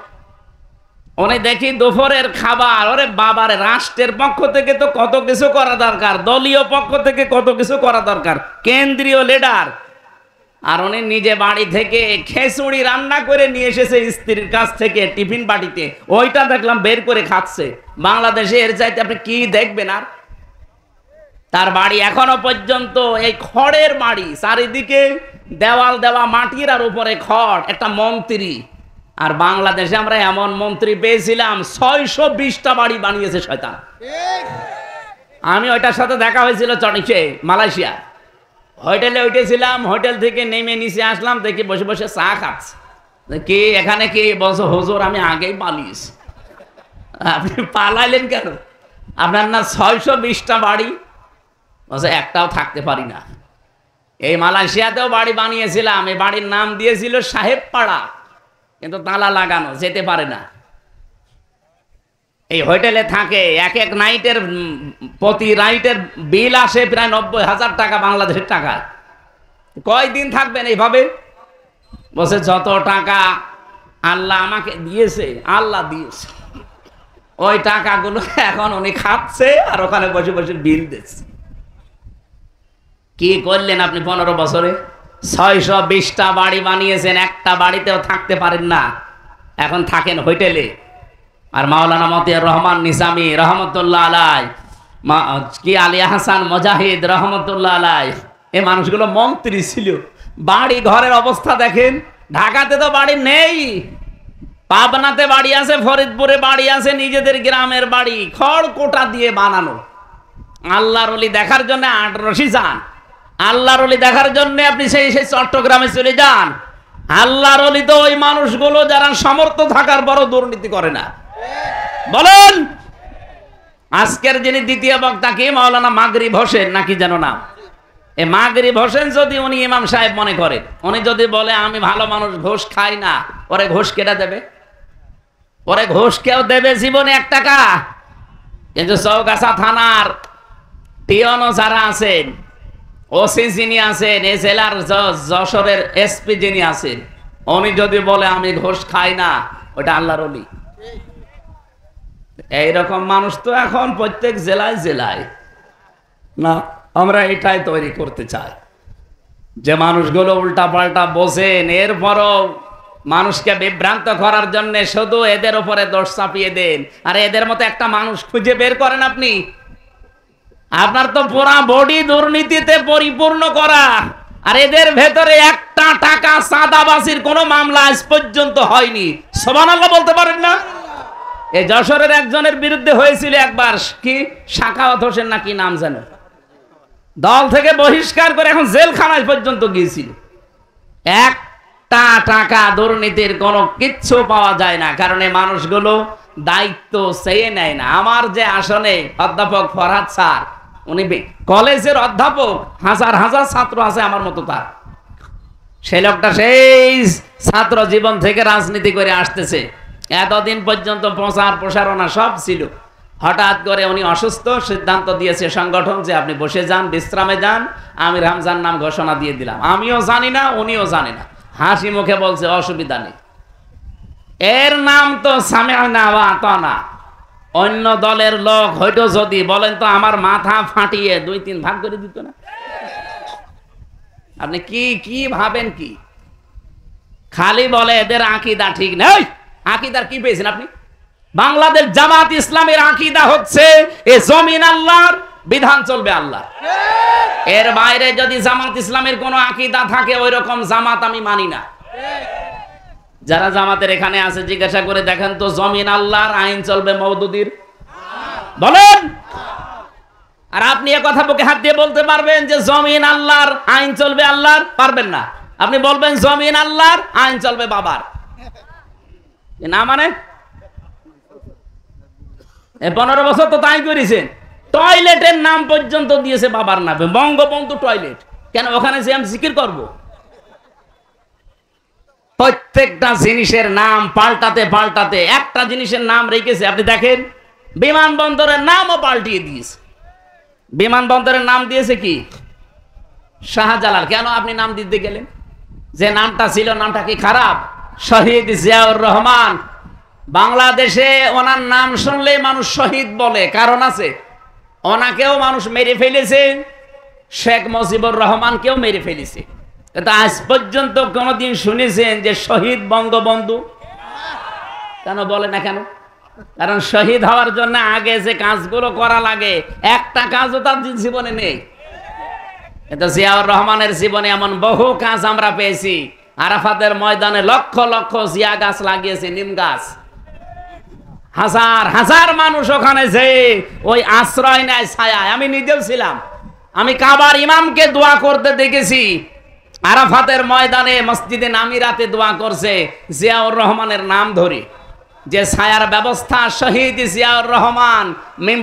উনি দেখি দুপুরের খাবার, ওরে বাবারে, রাষ্ট্রের পক্ষ থেকে তো কত কিছু করা দরকার, দলীয় পক্ষ থেকে কত কিছু করা দরকার, কেন্দ্রীয় লিডার। আর উনি নিজে বাড়ি থেকে খিচুড়ি রান্না করে নিয়ে এসেছে স্ত্রীর কাছ থেকে টিফিন বাটিতে, ওইটা দেখলাম বের করে খাচ্ছে। বাংলাদেশে এর চাইতে আপনি কি দেখবেন? আর তার বাড়ি এখনো পর্যন্ত এই খড়ের বাড়ি, চারিদিকে দেওয়াল দেওয়া মাটির আর উপরে খড়, একটা মন্ত্রী। আর বাংলাদেশে আমরা এমন মন্ত্রী পেয়েছিলাম 620টা বাড়ি বানিয়েছে শয়তান। আমি ওইটার সাথে দেখা হয়েছিল চনিকে, মালয়েশিয়া। হোটেলে উঠেছিলাম, হোটেল থেকে নেমে নিচে আসলাম, দেখি বসে বসে চা খাচ্ছে। কি এখানে কি বলছো? হুজুর আমি আগেই পালিয়েছি। আপনি পালাইলেন কেন? আপনার না 620টা বাড়ি? বলছে একটাও থাকতে পারি না। এই মালয়েশিয়াতেও বাড়ি বানিয়েছিলাম, এই বাড়ির নাম দিয়েছিল সাহেব পাড়া, কিন্তু তালা লাগানো, যেতে পারে না। এই হোটেলে থাকে, এক এক নাইটের প্রতি নাইটের বিল আসে প্রায় 90,000 টাকা বাংলাদেশের টাকায়। কয়দিন থাকবেন এইভাবে? বলছে যত টাকা আল্লাহ আমাকে দিয়েছে, আল্লাহ দিয়েছে, ওই টাকাগুলো এখন উনি খাচ্ছে আর ওখানে বসে বসে বিল দিচ্ছে। কি করলেন আপনি 15 বছরে? 620টা বাড়ি বানিয়েছেন, একটা বাড়িতেও থাকতে পারেন না, এখন থাকেন হোটেলে। আর মাওলানা মতিয়ার রহমান নিজামী রহমতুল্লাহ আলাই, কি আলিয়া হাসান মুজাহিদ রহমতুল্লাহ আলাই, এই মানুষগুলো মন্ত্রী ছিল। বাড়ি ঘরের অবস্থা দেখেন। ঢাকাতে তো বাড়ি নেই, পাবনাতে বাড়ি আছে, ফরিদপুরে বাড়ি আছে, নিজেদের গ্রামের বাড়ি খড় কোটা দিয়ে বানানো। আল্লাহর ওলি দেখার জন্য আটরশি যান, আল্লাহর ওলি দেখার জন্য আপনি সেই চট্টগ্রামে চলে যান। আল্লাহর ওলি তো ওই মানুষগুলো যারা সমর্থ থাকার বড় দুর্নীতি করে না। বলেন, আজকের যিনি দ্বিতীয় বক্তা কি? মাওলানা মাগরিব হোসেন নাকি যেন নাম। এই মাগরিব হোসেন যদি উনি ইমাম সাহেব মনে করেন, উনি যদি বলে আমি ভালো মানুষ, ঘুষ খাই না, ওরে ঘুষ কেটে দেবে? ওরে ঘুষ কেউ দেবে জীবনে 1 টাকা? কিন্তু চৌগাছা থানার টিওনো যারা আছেন, ওসি যিনি আছেন, এই জেলার যশোরের এসপি যিনি আছেন, উনি যদি বলে আমি ঘুষ খাই না, ওটা আল্লাহর ওলি। এইরকম মানুষ তো এখন প্রত্যেক জেলায় জেলায় না। আমরা এটাই তৈরি করতে চাই যে মানুষগুলো উল্টা পাল্টা বোঝেন, এরপরও মানুষকে বিভ্রান্ত করার জন্য শুধু এদের উপরে দোষ চাপিয়ে দেন। আর এদের মতো একটা মানুষ খুঁজে বের করেন আপনি। আপনার তো পুরা বডি দুর্নীতিতে পরিপূর্ণ করা, আর এদের ভেতরে একটা টাকা চাঁদাবাজির কোনো মামলা আজ পর্যন্ত হয়নি। সুবহানাল্লাহ বলতে পারেন না? এই যশোরের একজনের বিরুদ্ধে হয়েছিল একবার, কি সাখাওয়াত হোসেন নাকি নাম জানো, দল থেকে বহিষ্কার করে এখন জেলখানায় পর্যন্ত গিয়েছিল। একটা টাকা দুর্নীতির কোনো কিচ্ছু পাওয়া যায় না, কারণ এই মানুষগুলো দায়িত্ব চেয়ে নেয় না। আমার যে আসনে অধ্যাপক ফরহাদ স্যার, উনি কলেজের অধ্যাপক, হাজার হাজার ছাত্র আছে আমার মতো তার। সেই লোকটা সেই ছাত্র জীবন থেকে রাজনীতি করে আসতেছে, এতদিন পর্যন্ত প্রচার প্রসারণা সব ছিল। হঠাৎ করে উনি অসুস্থ, সিদ্ধান্ত দিয়েছে সংগঠন যে আপনি বসে যান, বিশ্রামে যান। আমি রমজান নাম ঘোষণা দিয়ে দিলাম। আমিও জানি না, উনিও জানি না, হাসি মুখে বলছে অসুবিধা নেই। এর নাম তো সামিআনা ওয়া আতানা। অন্য দলের লোক হয়তো যদি বলেন তো আমার মাথা ফাটিয়ে 2-3 ভাগ করে দিত না। আপনি কি কি ভাবেন? কি খালি বলে এদের আকীদা ঠিক নেই। আকীদার কি পেয়েছেন আপনি? বাংলাদেশ জামাত ইসলামের আকীদা হচ্ছে এ জমিন আল্লাহর, বিধান চলবে আল্লাহ। এর বাইরে যদি জামাত ইসলামের কোনো আকীদা থাকে, ওই রকম জামাত আমি মানি না। যারা জামাতের এখানে আছে জিজ্ঞাসা করে দেখেন তো, জমিন আল্লাহর, আইন চলবে মওদুদির? বলেন। আর আপনি এ কথা বুকে হাত দিয়ে বলতে পারবেন যে জমিন আল্লাহর, আইন চলবে আল্লাহর? পারবেন না। আপনি বলবেন জমিন আল্লাহর, আইন চলবে বাবার। না মানে 15 বছর তো তাই করেছেন। টয়লেটের নাম পর্যন্ত দিয়েছে বাবার নামে, বঙ্গবন্ধু টয়লেট। কেন? ওখানে যে আমি জিকির করবো। প্রত্যেকটা জিনিসের নাম পাল্টাতে পাল্টাতে একটা জিনিসের নাম রেখেছে। আপনি দেখেন, বিমানবন্দরের নামও পাল্টিয়ে দিয়েছে। বিমানবন্দরের নাম দিয়েছে কি? শাহজালাল। কেন আপনি নাম দিতে গেলেন? যে নামটা ছিল, নামটা কি খারাপ? শহীদ জিয়াউর রহমান। বাংলাদেশে ওনার নাম শুনলেই মানুষ শহীদ বলে, কারণ আছে। ওনাকেও মানুষ মেরে ফেলেছে, শেখ মুজিবুর রহমানকেও মেরে ফেলেছে। কিন্তু আজ পর্যন্ত কোনদিন শুনেছেন যে শহীদ বঙ্গবন্ধু? কেন বলে না? কেন কারণ শহীদ হওয়ার জন্য আগে যে কাজগুলো করা লাগে একটা কাজও তার জীবনে নেই। কিন্তু জিয়াউর রহমানের জীবনে এমন বহু কাজ আমরা পেয়েছি। আরাফাতের ময়দানে লক্ষ লক্ষ জিয়া গাছ লাগিয়েছে, নিম গাছ। হাজার হাজার মানুষ ওখানে যে ওই আশ্রয় নেয়, ছায়ায়। আমি নিজেও ছিলাম। আমি কাবার ইমামকে দোয়া করতে দেখেছি। আরাফাতের ময়দানে মসজিদে নামিরাতে দোয়া করছে জিয়াউর রহমানের নাম ধরে, যে ছায়ার ব্যবস্থা শহীদ জিয়াউর রহমান মিম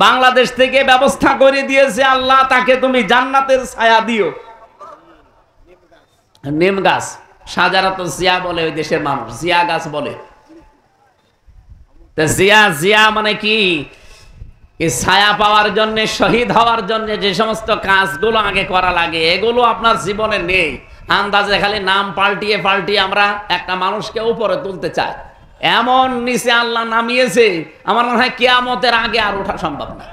বাংলাদেশ থেকে ব্যবস্থা করে দিয়েছে। আল্লাহ তাকে তুমি জান্নাতের ছায়া দিও। নিম গাছ, সাজারাত জিয়া বলে ওই দেশের মানুষ, জিয়া গাছ বলে। জিয়া মানে কি? ছায়া পাওয়ার জন্য, শহীদ হওয়ার জন্য যে সমস্ত কাজগুলো আগে করা লাগে, এগুলো আপনার জীবনে নেই। আন্দাজে খালি নাম পাল্টিয়ে পাল্টিয়ে আমরা একটা মানুষকে উপরে তুলতে চাই। এমন নিচে আল্লাহ নামিয়েছে, আমার মনে হয় কিয়ামতের আগে আর ওঠা সম্ভব না।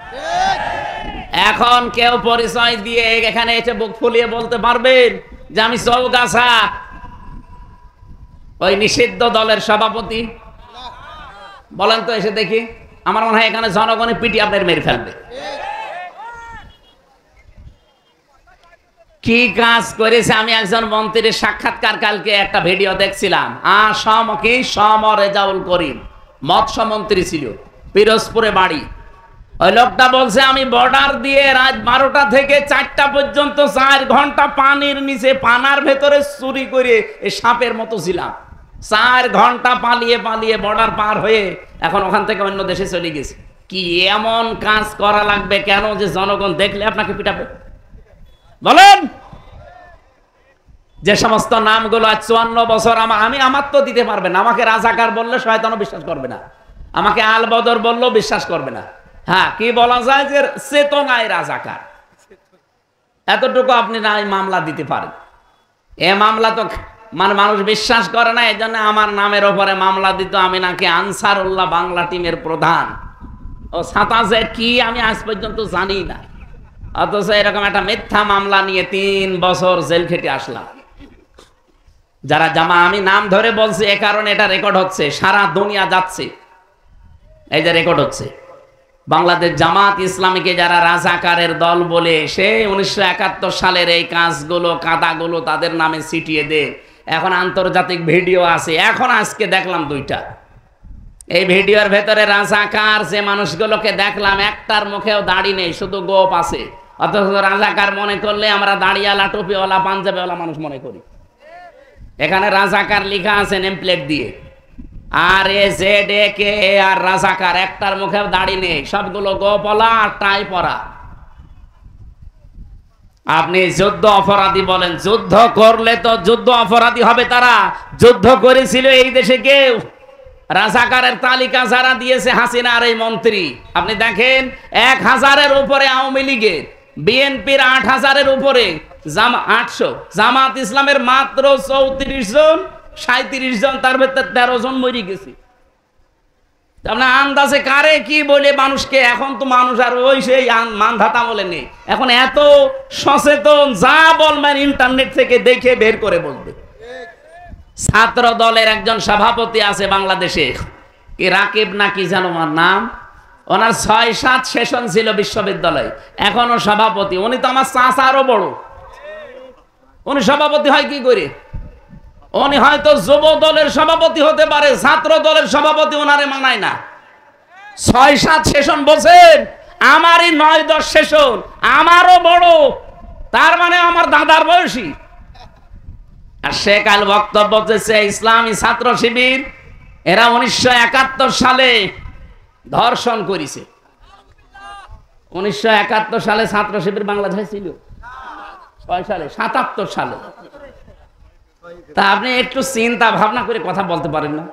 এখন কেউ পরিচয় দিয়ে এখানে এসে বুক ফুলিয়ে বলতে পারবেন যে আমি চৌগাছা ওই নিষিদ্ধ দলের সভাপতি? বলেন তো এসে দেখি। আমার মনে হয় এখানে জনগণে পিটি আপনার মেরে ফেলবে। কি কাজ করেছে? আমি একজন মন্ত্রীর সাক্ষাৎকার কালকে একটা ভিডিও দেখছিলাম। সম রেজাউল করিম মৎস্য মন্ত্রী ছিল, পিরোজপুরে বাড়ি। ওই লোকটা বলছে আমি বর্ডার দিয়ে রাত 12টা থেকে 4টা পর্যন্ত 4 ঘন্টা পানির নিচে পানার ভেতরে চুরি করে এই সাপের মতো ছিলাম। 4 ঘন্টা পালিয়ে পালিয়ে বর্ডার পার হয়ে এখন ওখান থেকে অন্য দেশে চলে গেছে। কি এমন কাজ করা লাগবে কেন যে জনগণ দেখলে আপনাকে পিটাবে? বলেন। যে সমস্ত নামগুলো আজ 54 বছর আমার তো দিতে পারবে না। আমাকে রাজাকার বললে শয়তানও বিশ্বাস করবে না, আমাকে আল বদর বললেও বিশ্বাস করবে না। হ্যাঁ, কি বলা যায় যে চেতনায় রাজাকার, এতটুকু আপনি না মামলা দিতে পারেন। এ মামলা তো মানে মানুষ বিশ্বাস করে না, এই জন্য আমার নামের ওপরে মামলা দিত আমি নাকি আনসারুল্লাহ বাংলা টিমের প্রধান। ও ছাতা যে কি আমি আজ পর্যন্ত জানি না, অথচ এরকম একটা মিথ্যা মামলা নিয়ে 3 বছর জেল খেটে আসলাম। যারা জামা, আমি নাম ধরে বলছি এ কারণে এটা রেকর্ড হচ্ছে, সারা দুনিয়া যাচ্ছে, এই যে রেকর্ড হচ্ছে। বাংলাদেশ জামাত ইসলামীকে যারা রাজাকারের দল বলে সে 1971 সালের এই কাজগুলো কাদাগুলো তাদের নামে ছিটিয়ে দে, এখন আন্তর্জাতিক ভিডিও আছে। এখন আজকে দেখলাম 2টা। এই ভিডিওর ভেতরে রাজাকার যে মানুষগুলোকে দেখলাম একটার মুখেও দাড়ি নেই, শুধু গোপ আছে। অথচ রাজাকার মনে করলে আমরা দাড়িওয়ালা, টুপিওয়ালা, পাঞ্জাবিওয়ালা মানুষ মনে করি। এখানে রাজাকার লেখা আছে নেম প্লেট দিয়ে, RAZAK আর রাজাকার, একটার মুখেও দাড়ি নেই, সবগুলো গোপলা আর টাই পরা। আপনি যুদ্ধ অপরাধী বলেন, যুদ্ধ করলে তো যুদ্ধ অপরাধী হবে তারা। যুদ্ধ করেছিল এই দেশে কেউ? রাজাকারের তালিকা যারা দিয়েছে হাসিনা আর এই মন্ত্রী, আপনি দেখেন 1000-এর উপরে আওয়ামী লীগের, বিএনপির 8000-এর উপরে, 800, জামাত ইসলামের মাত্র 34 জন, 37 জন, তার ভেতর 13 জন মরে গেছে। আপনার আন্দাজে কারে কি বলে মানুষকে, এখন তো মানুষ আর ওই সেই মানধাতা বলে নেই, এখন এত সচেতন, যা বলবেন ইন্টারনেট থেকে দেখে বের করে বলবে। ছাত্র দলের একজন সভাপতি আছে বাংলাদেশে, কি রাকিব নাকি যেন আমার নাম, ওনার 6-7 সেশন ছিল বিশ্ববিদ্যালয়ে, এখনো সভাপতি। উনি তো আমার চাচা আরো বড়, উনি সভাপতি হয় কি করে? উনি হয়তো যুব দলের সভাপতি হতে পারে, ছাত্র দলের সভাপতি ওনারে মানায় না। 6-7 সেশন বলছেন, আমারই 9-10 সেশন, আমারও বড়, তার মানে আমার দাদার বয়সী। আর সে কাল বক্তব্য দিয়েছে ইসলামী ছাত্র শিবির এরা 1971 সালে ধর্ষণ করেছে। 1971 সালে ছাত্র শিবির বাংলাদেশে ছিল, 6 সালে, 77 সালে। তা আপনি একটু চিন্তা ভাবনা করে কথা বলতে পারেন না?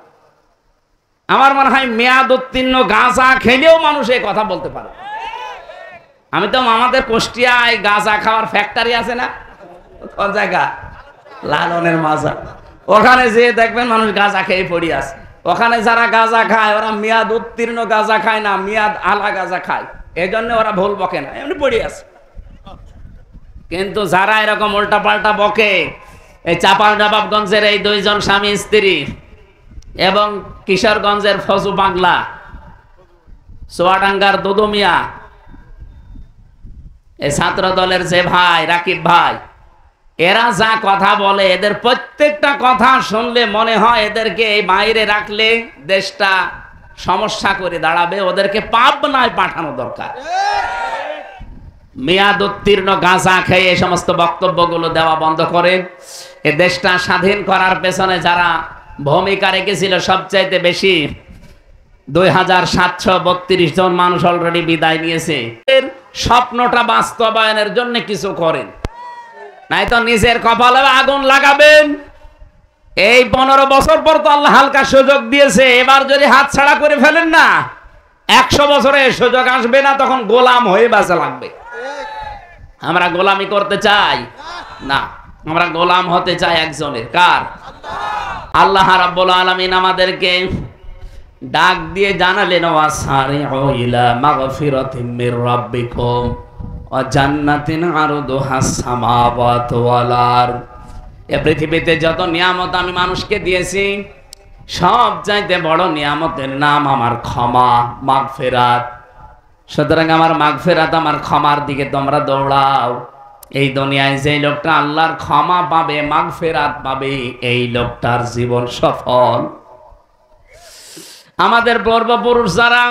আমার মনে হয় মেয়াদ উত্তীর্ণ গাঁজা খেলেও মানুষ এই কথা বলতে পারে। আমি তো আমাদের কুষ্টিয়ায় গাঁজা খাওয়ার ফ্যাক্টরি আছে না, কোন জায়গা, লালনের মাজার, ওখানে যেয়ে দেখবেন মানুষ গাঁজা খেয়ে পড়ে আছে। ওখানে যারা গাঁজা খায় ওরা মেয়াদ উত্তীর্ণ গাঁজা খায় না, মেয়াদ আলা গাঁজা খায়, এই জন্য ওরা ভুল বকে না, এমনি পড়ে আছে। কিন্তু যারা এরকম উল্টা পাল্টা বকে, এই চাপাল নবাবগঞ্জের এই 2 জন স্বামী স্ত্রী, এবং কিশোরগঞ্জের ফজু বাংলা, চুয়াডাঙ্গার দুদু মিয়া, এই ছাত্র দলের যে ভাই রাকিব ভাই, এরা যা কথা বলে এদের প্রত্যেকটা কথা শুনলে মনে হয় এদেরকে এই বাইরে রাখলে দেশটা সমস্যা করে দাঁড়াবে, ওদেরকে পাবনায় পাঠানো দরকার। মেয়াদ উত্তীর্ণ গাঁজা খেয়ে এই সমস্ত বক্তব্যগুলো দেওয়া বন্ধ করেন। এ দেশটা স্বাধীন করার পেছনে যারা ভূমিকা রেখেছিল সবচাইতে বেশি 2732 জন মানুষ অলরেডি বিদায় নিয়েছে। এর স্বপ্নটা বাস্তবায়নের জন্য কিছু করেন, নাই তো নিজের কপালে আগুন লাগাবেন। এই 15 বছর পর তো আল্লাহ হালকা সুযোগ দিয়েছে, এবার যদি হাত ছাড়া করে ফেলেন না 100 বছরে সুযোগ আসবে না, তখন গোলাম হয়ে বাঁচা লাগবে। আমরা গোলামি করতে চাই না, আমরা গোলাম হতে চাই একজনের। কার? আল্লাহ রাব্বুল আলামিন আমাদেরকে ডাক দিয়ে জানালেন, ওয়াসারিউ ইলা মাগফিরাতিম মির রাব্বিকুম ওয়া জান্নাতিন আরদুহাস সামাওয়াতু ওয়াল আরদ। এই পৃথিবীতে যত নিয়ামত আমি মানুষকে দিয়েছি, সব চাইতে বড় নিয়ামতের নাম আমার ক্ষমা, মাগফিরাত। সুতরাং আমার মাগফিরাত, আমার ক্ষমার দিকে তোমরা দৌড়াও। এই দুনিয়ায় যে লোকটা আল্লাহর ক্ষমা পাবে, মাগফিরাত পাবে, এই লোকটার জীবন সফল। আমাদের পূর্বপুরুষ যারা,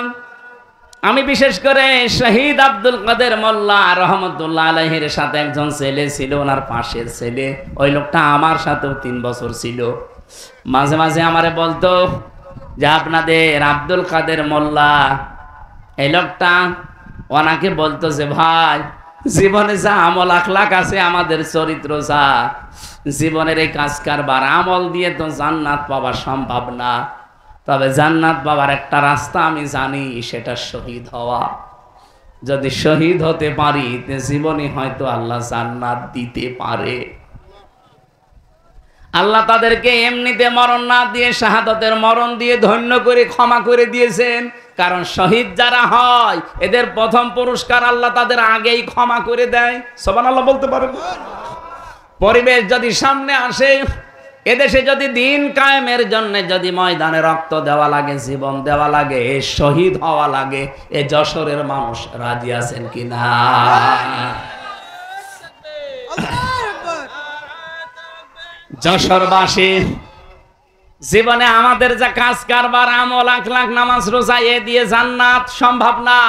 আমি বিশেষ করে শহীদ আব্দুল কাদের মোল্লা রহমতুল্লাহ আলাইহির সাথে একজন ছেলে ছিল, ওনার পাশের ছেলে, ওই লোকটা আমার সাথেও 3 বছর ছিল। মাঝে মাঝে আমারে বলতো যে আপনাদের আব্দুল কাদের মোল্লা, এই লোকটা ওনাকে বলতো যে ভাই, জীবনে যা আমল আখলাক আছে, আমাদের চরিত্র যা, জীবনের এই কাজ কারবার আমল দিয়ে তো জান্নাত পাওয়া সম্ভব না, তবে জান্নাত পাওয়ার একটা রাস্তা আমি জানি, সেটা শহীদ হওয়া। যদি শহীদ হতে পারি জীবনে হয়তো আল্লাহ জান্নাত দিতে পারে। আল্লাহ তাদেরকে এমনিতে মরণ না দিয়ে শাহাদাতের মরণ দিয়ে ধন্য করে ক্ষমা করে দিয়েছেন। কারণ শহীদ যারা হয় এদের প্রথম পুরস্কার আল্লাহ তাদের আগেই ক্ষমা করে দেয়। সুবহানাল্লাহ বলতে পারেন? পরিবেশ যদি সামনে আসে, এদেশে যদি দিন কায়েমের জন্য যদি ময়দানে রক্ত দেওয়া লাগে, জীবন দেওয়া লাগে, শহীদ হওয়া লাগে, এ যশোরের মানুষ রাজি আছেন কিনা? যশোরবাসী জীবনে আমাদের যা কাজ কারবার, আমল আখলাক, নামাজ রোজা, এ দিয়ে জান্নাত সম্ভব না।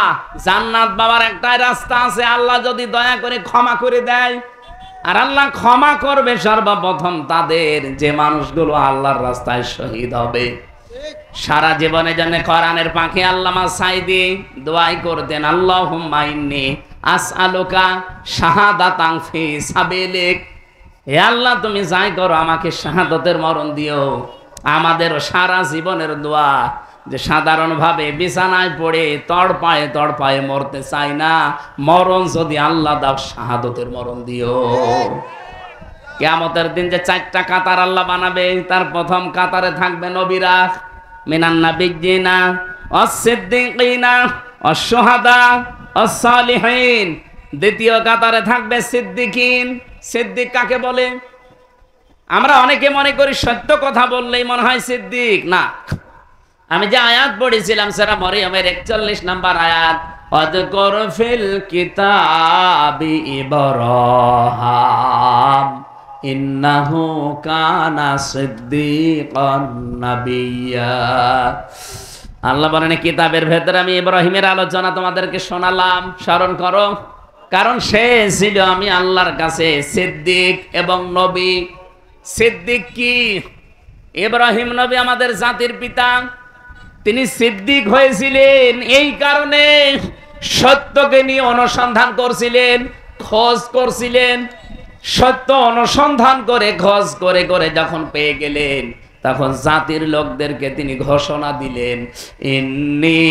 জান্নাত পাওয়ার একটাই রাস্তা আছে, আল্লাহ যদি দয়া করে ক্ষমা করে দেয়। আর আল্লাহ ক্ষমা করবে সর্বপ্রথম তাদের, যে মানুষগুলো আল্লাহর রাস্তায় শহীদ হবে। সারা জীবনের জন্য কোরআনের পাখি আল্লামা সাইদি দোয়াই করতেন, আল্লাহুম্মা ইন্নী আসআলুকা শাহাদাতান ফি সাবিলিক। হে আল্লাহ, তুমি যাই করো আমাকে শাহাদাতের মরণ দিও। আমাদের সারা জীবনের দোয়া যে সাধারণভাবে বিছানায় পড়ে তড়পায়ে মরতে চাই না, মরণ যদি আল্লাহ দাও শাহাদাতের মরণ দিও। কিয়ামতের দিন যে 4টা কাতার আল্লাহ বানাবে, তার প্রথম কাতারে থাকবে নবীরা, মিনান নাবিয়্যিনা ওয়াস-সিদ্দীকিনা ওয়াস-শুহাদা ওয়াস-সালিহিন। দ্বিতীয় কাতারে থাকবে সিদ্দিকিন। সিদ্দিক কাকে বলে? আমরা অনেকে মনে করি সত্য কথা বললেই মনে হয় সিদ্দিক। না, আমি যে আয়াত পড়েছিলাম সূরা মরিয়মের 41 নম্বর আয়াত, ওয়াযকুর ফিল কিতাবি ইব্রাহিম ইন্নাহু কানা সিদ্দীকান নাবিয়্যা। আল্লাহ বলেন কিতাবের ভেতরে আমি ইব্রাহিমের আলোচনা তোমাদেরকে শোনালাম, স্মরণ করো, কারণ সে ছিল আমি আল্লাহর কাছে সিদ্দিক এবং নবী। সিদ্দিক কি? ইব্রাহিম নবী আমাদের জাতির পিতা, তিনি সিদ্দিক হয়েছিলেন এই কারণে সত্যকে নিয়ে অনুসন্ধান করছিলেন, খোঁজ করছিলেন। সত্য অনুসন্ধান করে খোঁজ করে করে যখন পেয়ে গেলেন, তখন জাতির লোকদেরকে তিনি ঘোষণা দিলেন, ইন্নী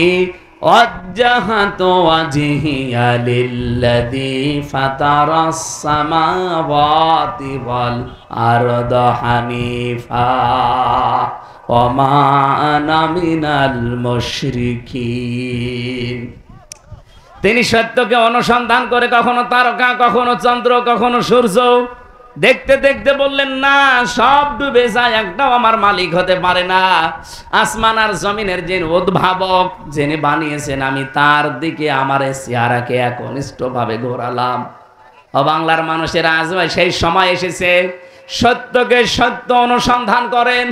ওয়াজ্জাহাতু ওয়াজহিয়া লিল্লাযী ফাতারাস সামাওয়াতি ওয়াল আরদা হানিফা ওয়া মা আনা মিনাল মুশরিকিন। তিনি সত্যকে অনুসন্ধান করে কখনো তারকা, কখনো চন্দ্র, কখনো সূর্য, দেখতে দেখতে বললেন না, সব ডুবে যায়, একটাও আমার মালিক হতে পারে না। আসমান আর জমিনের যে উদ্ভাবক, যিনি বানিয়েছেন, আমি তার দিকে আমার চেহারাকে একনিষ্ঠ ভাবে ঘোরালাম। ও বাংলার মানুষের আজ সেই সময় এসেছে, সত্যকে সত্য অনুসন্ধান করেন।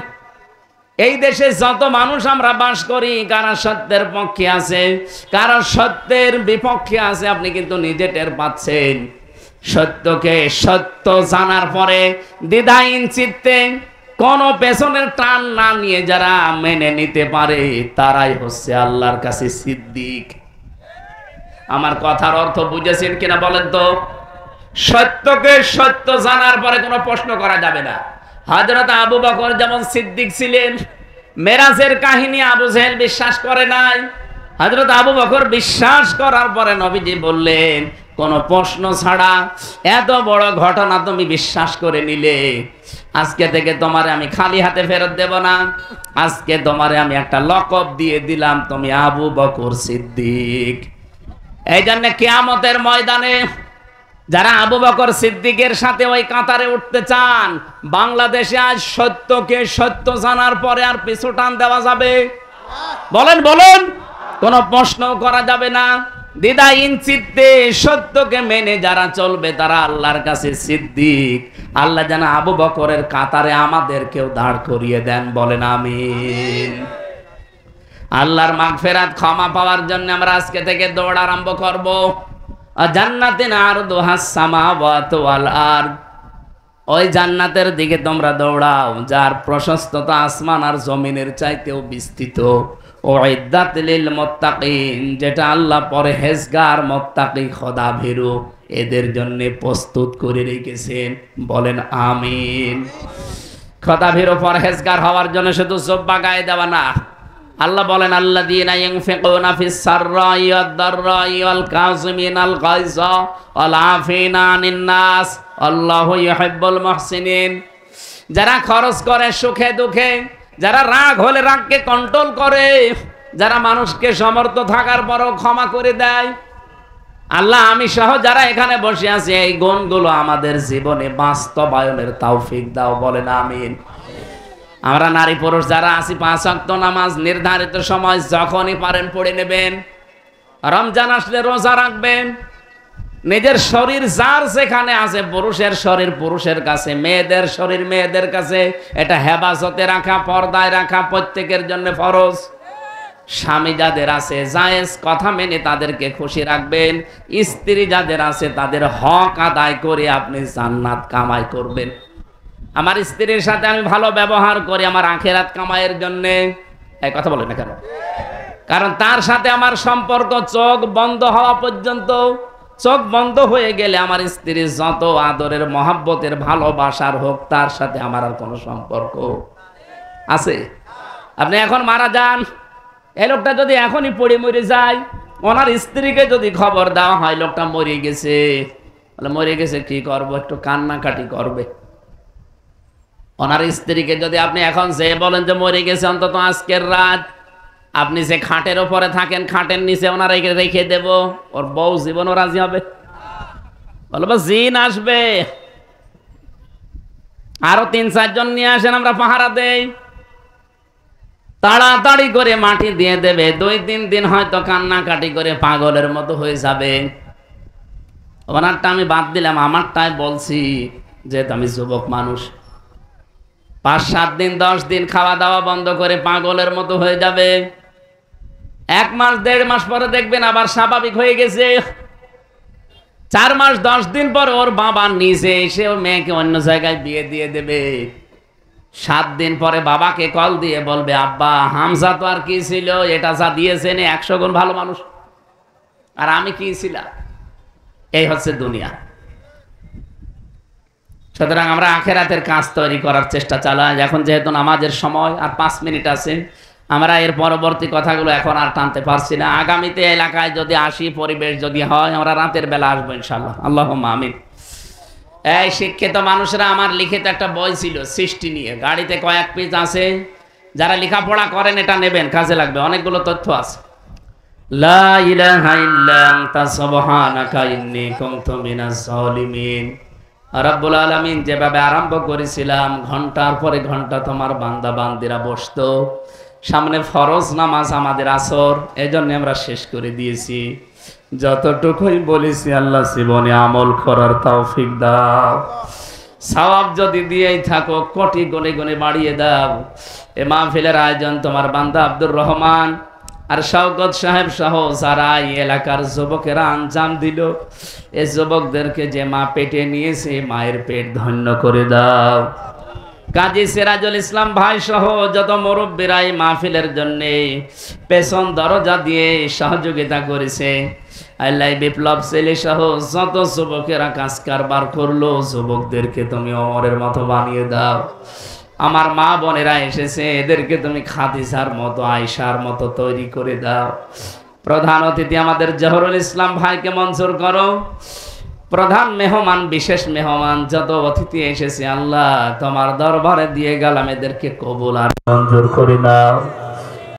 এই দেশে যত মানুষ আমরা বাস করি, কারা সত্যের পক্ষে আছে, কারা সত্যের বিপক্ষে আছে, আপনি কিন্তু নিজে টের পাচ্ছেন। সত্যকে সত্য জানার পরে দ্বিধাহীন চিত্তে কোন পেছনের টান না নিয়ে যারা মেনে নিতে পারে, তারাই হচ্ছে আল্লাহর কাছে সিদ্দিক। আমার কথার অর্থ বুঝেছেন কিনা বলেন তো? সত্যকে সত্য জানার পরে কোনো প্রশ্ন করা যাবে না। হযরত আবু বকর যেমন সিদ্দিক ছিলেন, মেরাজের কাহিনী আবু জেহেল বিশ্বাস করে নাই। হযরত আবু বকর বিশ্বাস করার পরে নবীজি বললেন, কোন প্রশ্ন ছাড়া এত বড় ঘটনা তুমি বিশ্বাস করে নিলে, আজকে থেকে তোমারে আমি খালি হাতে ফেরত দেব না। আজকে তোমারে আমি একটা লকব দিয়ে দিলাম, তুমি আবু বকর সিদ্দিক। এই জন্য কিয়ামতের ময়দানে যারা আবু বকর সিদ্দিকের সাথে ওই কাতারে উঠতে চান, বাংলাদেশে আজ সত্যকে সত্য জানার পরে আর পিছু টান দেওয়া যাবে? বলেন বলেন, কোনো প্রশ্ন করা যাবে না। দ্বিধাহীন চিত্তে সত্যকে মেনে যারা চলবে, তারা আল্লাহর কাছে সিদ্দিক। আল্লাহ যেন আবু বকরের কাতারে আমাদেরকেও দাঁড় করিয়ে দেন, বলেন আমিন। আল্লাহর মাগফিরাত ক্ষমা পাওয়ার জন্য আমরা আজকে থেকে দৌড় আরম্ভ করব। জান্নাতিন আরদুহাস সামাওয়াতু ওয়াল আরদ, ওই জান্নাতের দিকে তোমরা দৌড়াও যার প্রশস্ততা আসমান আর জমিনের চাইতেও বিস্তৃত। উইদ্দাত লিল মুত্তাকিন, যেটা আল্লাহ পরহেজগার মুত্তাকি খোদা ভীরু এদের জন্য প্রস্তুত করে রেখেছেন, বলেন আমিন। খোদা ভীরু পরহেজগার হওয়ার জন্য শুধু জুব্বা গায়ে দেওয়া না। আল্লাহ বলেন, আল্লাযীনা ইউনফিকুনা ফিস সাররাই ওয়াদ দাররাই ওয়াল কাযিমিনাল গায়যা ওয়াল আফিনা আনিন নাস আল্লাহু ইউহিব্বুল মুহসিনিন। যারা খরচ করে সুখে দুঃখে, যারা রাগ হলে রাগকে কন্ট্রোল করে, যারা মানুষকে সমর্থ থাকার পরও ক্ষমা করে দেয়। আল্লাহ আমি সহ যারা এখানে বসে আছি, এই গুণগুলো আমাদের জীবনে বাস্তবায়নের তৌফিক দাও, বলেন আমিন। আমরা নারী পুরুষ যারা আছি, 5 ওয়াক্ত নামাজ নির্ধারিত সময় যখনই পারেন পড়ে নেবেন। রমজান আসলে রোজা রাখবেন। নিজের শরীর যার যেখানে আছে, পুরুষের শরীর পুরুষের কাছে, মেয়েদের শরীর মেয়েদের কাছে, এটা হেফাজতে রাখা, পর্দায় রাখা প্রত্যেকের জন্য ফরজ। স্বামী যাদের আছে জায়েজ কথা মেনে তাদেরকে খুশি রাখবেন। স্ত্রী যাদের আছে তাদের হক আদায় করে আপনি জান্নাত কামাই করবেন। আমার স্ত্রীর সাথে আমি ভালো ব্যবহার করি আমার আখিরাত কামাইয়ের জন্য। এই কথা বলে না কেন? কারণ তার সাথে আমার সম্পর্ক চোখ বন্ধ হওয়া পর্যন্ত। চোখ বন্ধ হয়ে গেলে আমার স্ত্রীর যত আদরের মহব্বতের ভালোবাসার হোক, তার সাথে আমার আর কোনো সম্পর্ক আছে? আপনি এখন মারা যান, এই লোকটা যদি এখনই পড়ে মরে যায়, ওনার স্ত্রীকে যদি খবর দেওয়া হয় লোকটা মরে গেছে, বলে মরে গেছে কি করবো, একটু কান্নাকাটি করবে। ওনার স্ত্রীকে যদি আপনি এখন যে বলেন যে মরে গেছে, অন্তত আজকের রাত আপনি যে খাটের ওপরে থাকেন, খাটের নিচে ওনার রেখে দেব, ওর বউ জীবনও রাজি হবে? বলবো জিন আসবে, আরো 3-4 জন নিয়ে আসেন, আমরা পাহারা দেই। তাড়াতাড়ি করে মাটি দিয়ে দেবে। 2-3 দিন হয়তো কান্নাকাটি করে পাগলের মতো হয়ে যাবে। ওনারটা আমি বাদ দিলাম, আমারটাই বলছি, যেহেতু আমি যুবক মানুষ। 5-7 দিন 10 দিন খাওয়া দাওয়া বন্ধ করে পাগলের মতো হয়ে যাবে। 1 মাস 1.5 মাস পরে দেখবেন আবার স্বাভাবিক হয়ে গেছে। 4 মাস 10 দিন পর ওর বাবা নিজে এসে ওর মেয়েকে অন্য জায়গায় বিয়ে দিয়ে দেবে। 7 দিন পরে বাবাকে কল দিয়ে বলবে, আব্বা হামজা তো আর কি ছিল, এটা যা দিয়েছেন 100 গুণ ভালো মানুষ, আর আমি কি ছিলাম। এই হচ্ছে দুনিয়া। সুতরাং আমরা আখেরাতের কাজ তৈরি করার চেষ্টা চালাই। এখন যেহেতু নামাজের সময় আর 5 মিনিট আছে, আমরা এর পরবর্তী কথাগুলো এখন আর টানতে পারছি না। আগামীতে এলাকায় যদি আসি, পরিবেশ যদি হয়, আমরা রাতের বেলা আসবো ইনশাআল্লাহ, আল্লাহুম্মা আমিন। এই শিক্ষিত মানুষরা, আমার লিখিত একটা বই ছিল সৃষ্টি নিয়ে, গাড়িতে কয়েক পেজ আছে, যারা লেখাপড়া করেন এটা নেবেন, কাজে লাগবে, অনেকগুলো তথ্য আছে। লা ইলাহা ইল্লা আনতা সুবহানাকা ইন্নী কুনতু মিনাজ জালিমিন। রব্বুল আলামিন যেভাবে আরম্ভ করেছিলাম, ঘন্টার পরে ঘন্টা তোমার বান্দা বান্দিরা বসতো, সামনে ফরজ নামাজ আমাদের আসর, এজন্য আমরা শেষ করে দিয়েছি। যতটুকুই বলেছি আল্লাহ জীবনে আমল করার তৌফিক দাও। সওয়াব যদি দিয়েই থাকো কোটি গুণে গুণে বাড়িয়ে দাও। এ মাহফিলের আয়োজন তোমার বান্দা আব্দুর রহমান আর শওকত সাহেব সহ যারা এই এলাকার যুবকেরা আঞ্জাম দিল, এই যুবকদেরকে যে মা পেটে নিয়েছে, মায়ের পেট ধন্য করে দাও। কাজী সিরাজুল ইসলাম ভাই সহ যত মুরব্বীরা এই মাহফিলের জন্যে পেছন দরজা দিয়ে সহযোগিতা করেছে, আল্লাহ বিপ্লব ছেলে সহ যত যুবকেরা কাজ কারবার করলো, যুবকদেরকে তুমি ওমরের মতো বানিয়ে দাও। আমার মা বোনেরা এসেছে, এদেরকে তুমি খাদিজার মতো আয়েশার মতো তৈরি করে দাও। প্রধান অতিথি আমাদের জহরুল ইসলাম ভাইকে মঞ্জুর করো। প্রধান মেহমান, বিশেষ মেহমান যত অতিথি এসেছে, আল্লাহ তোমার দরবারে দিয়ে গেলাম, এদেরকে কবুল আর মঞ্জুর করে নাও।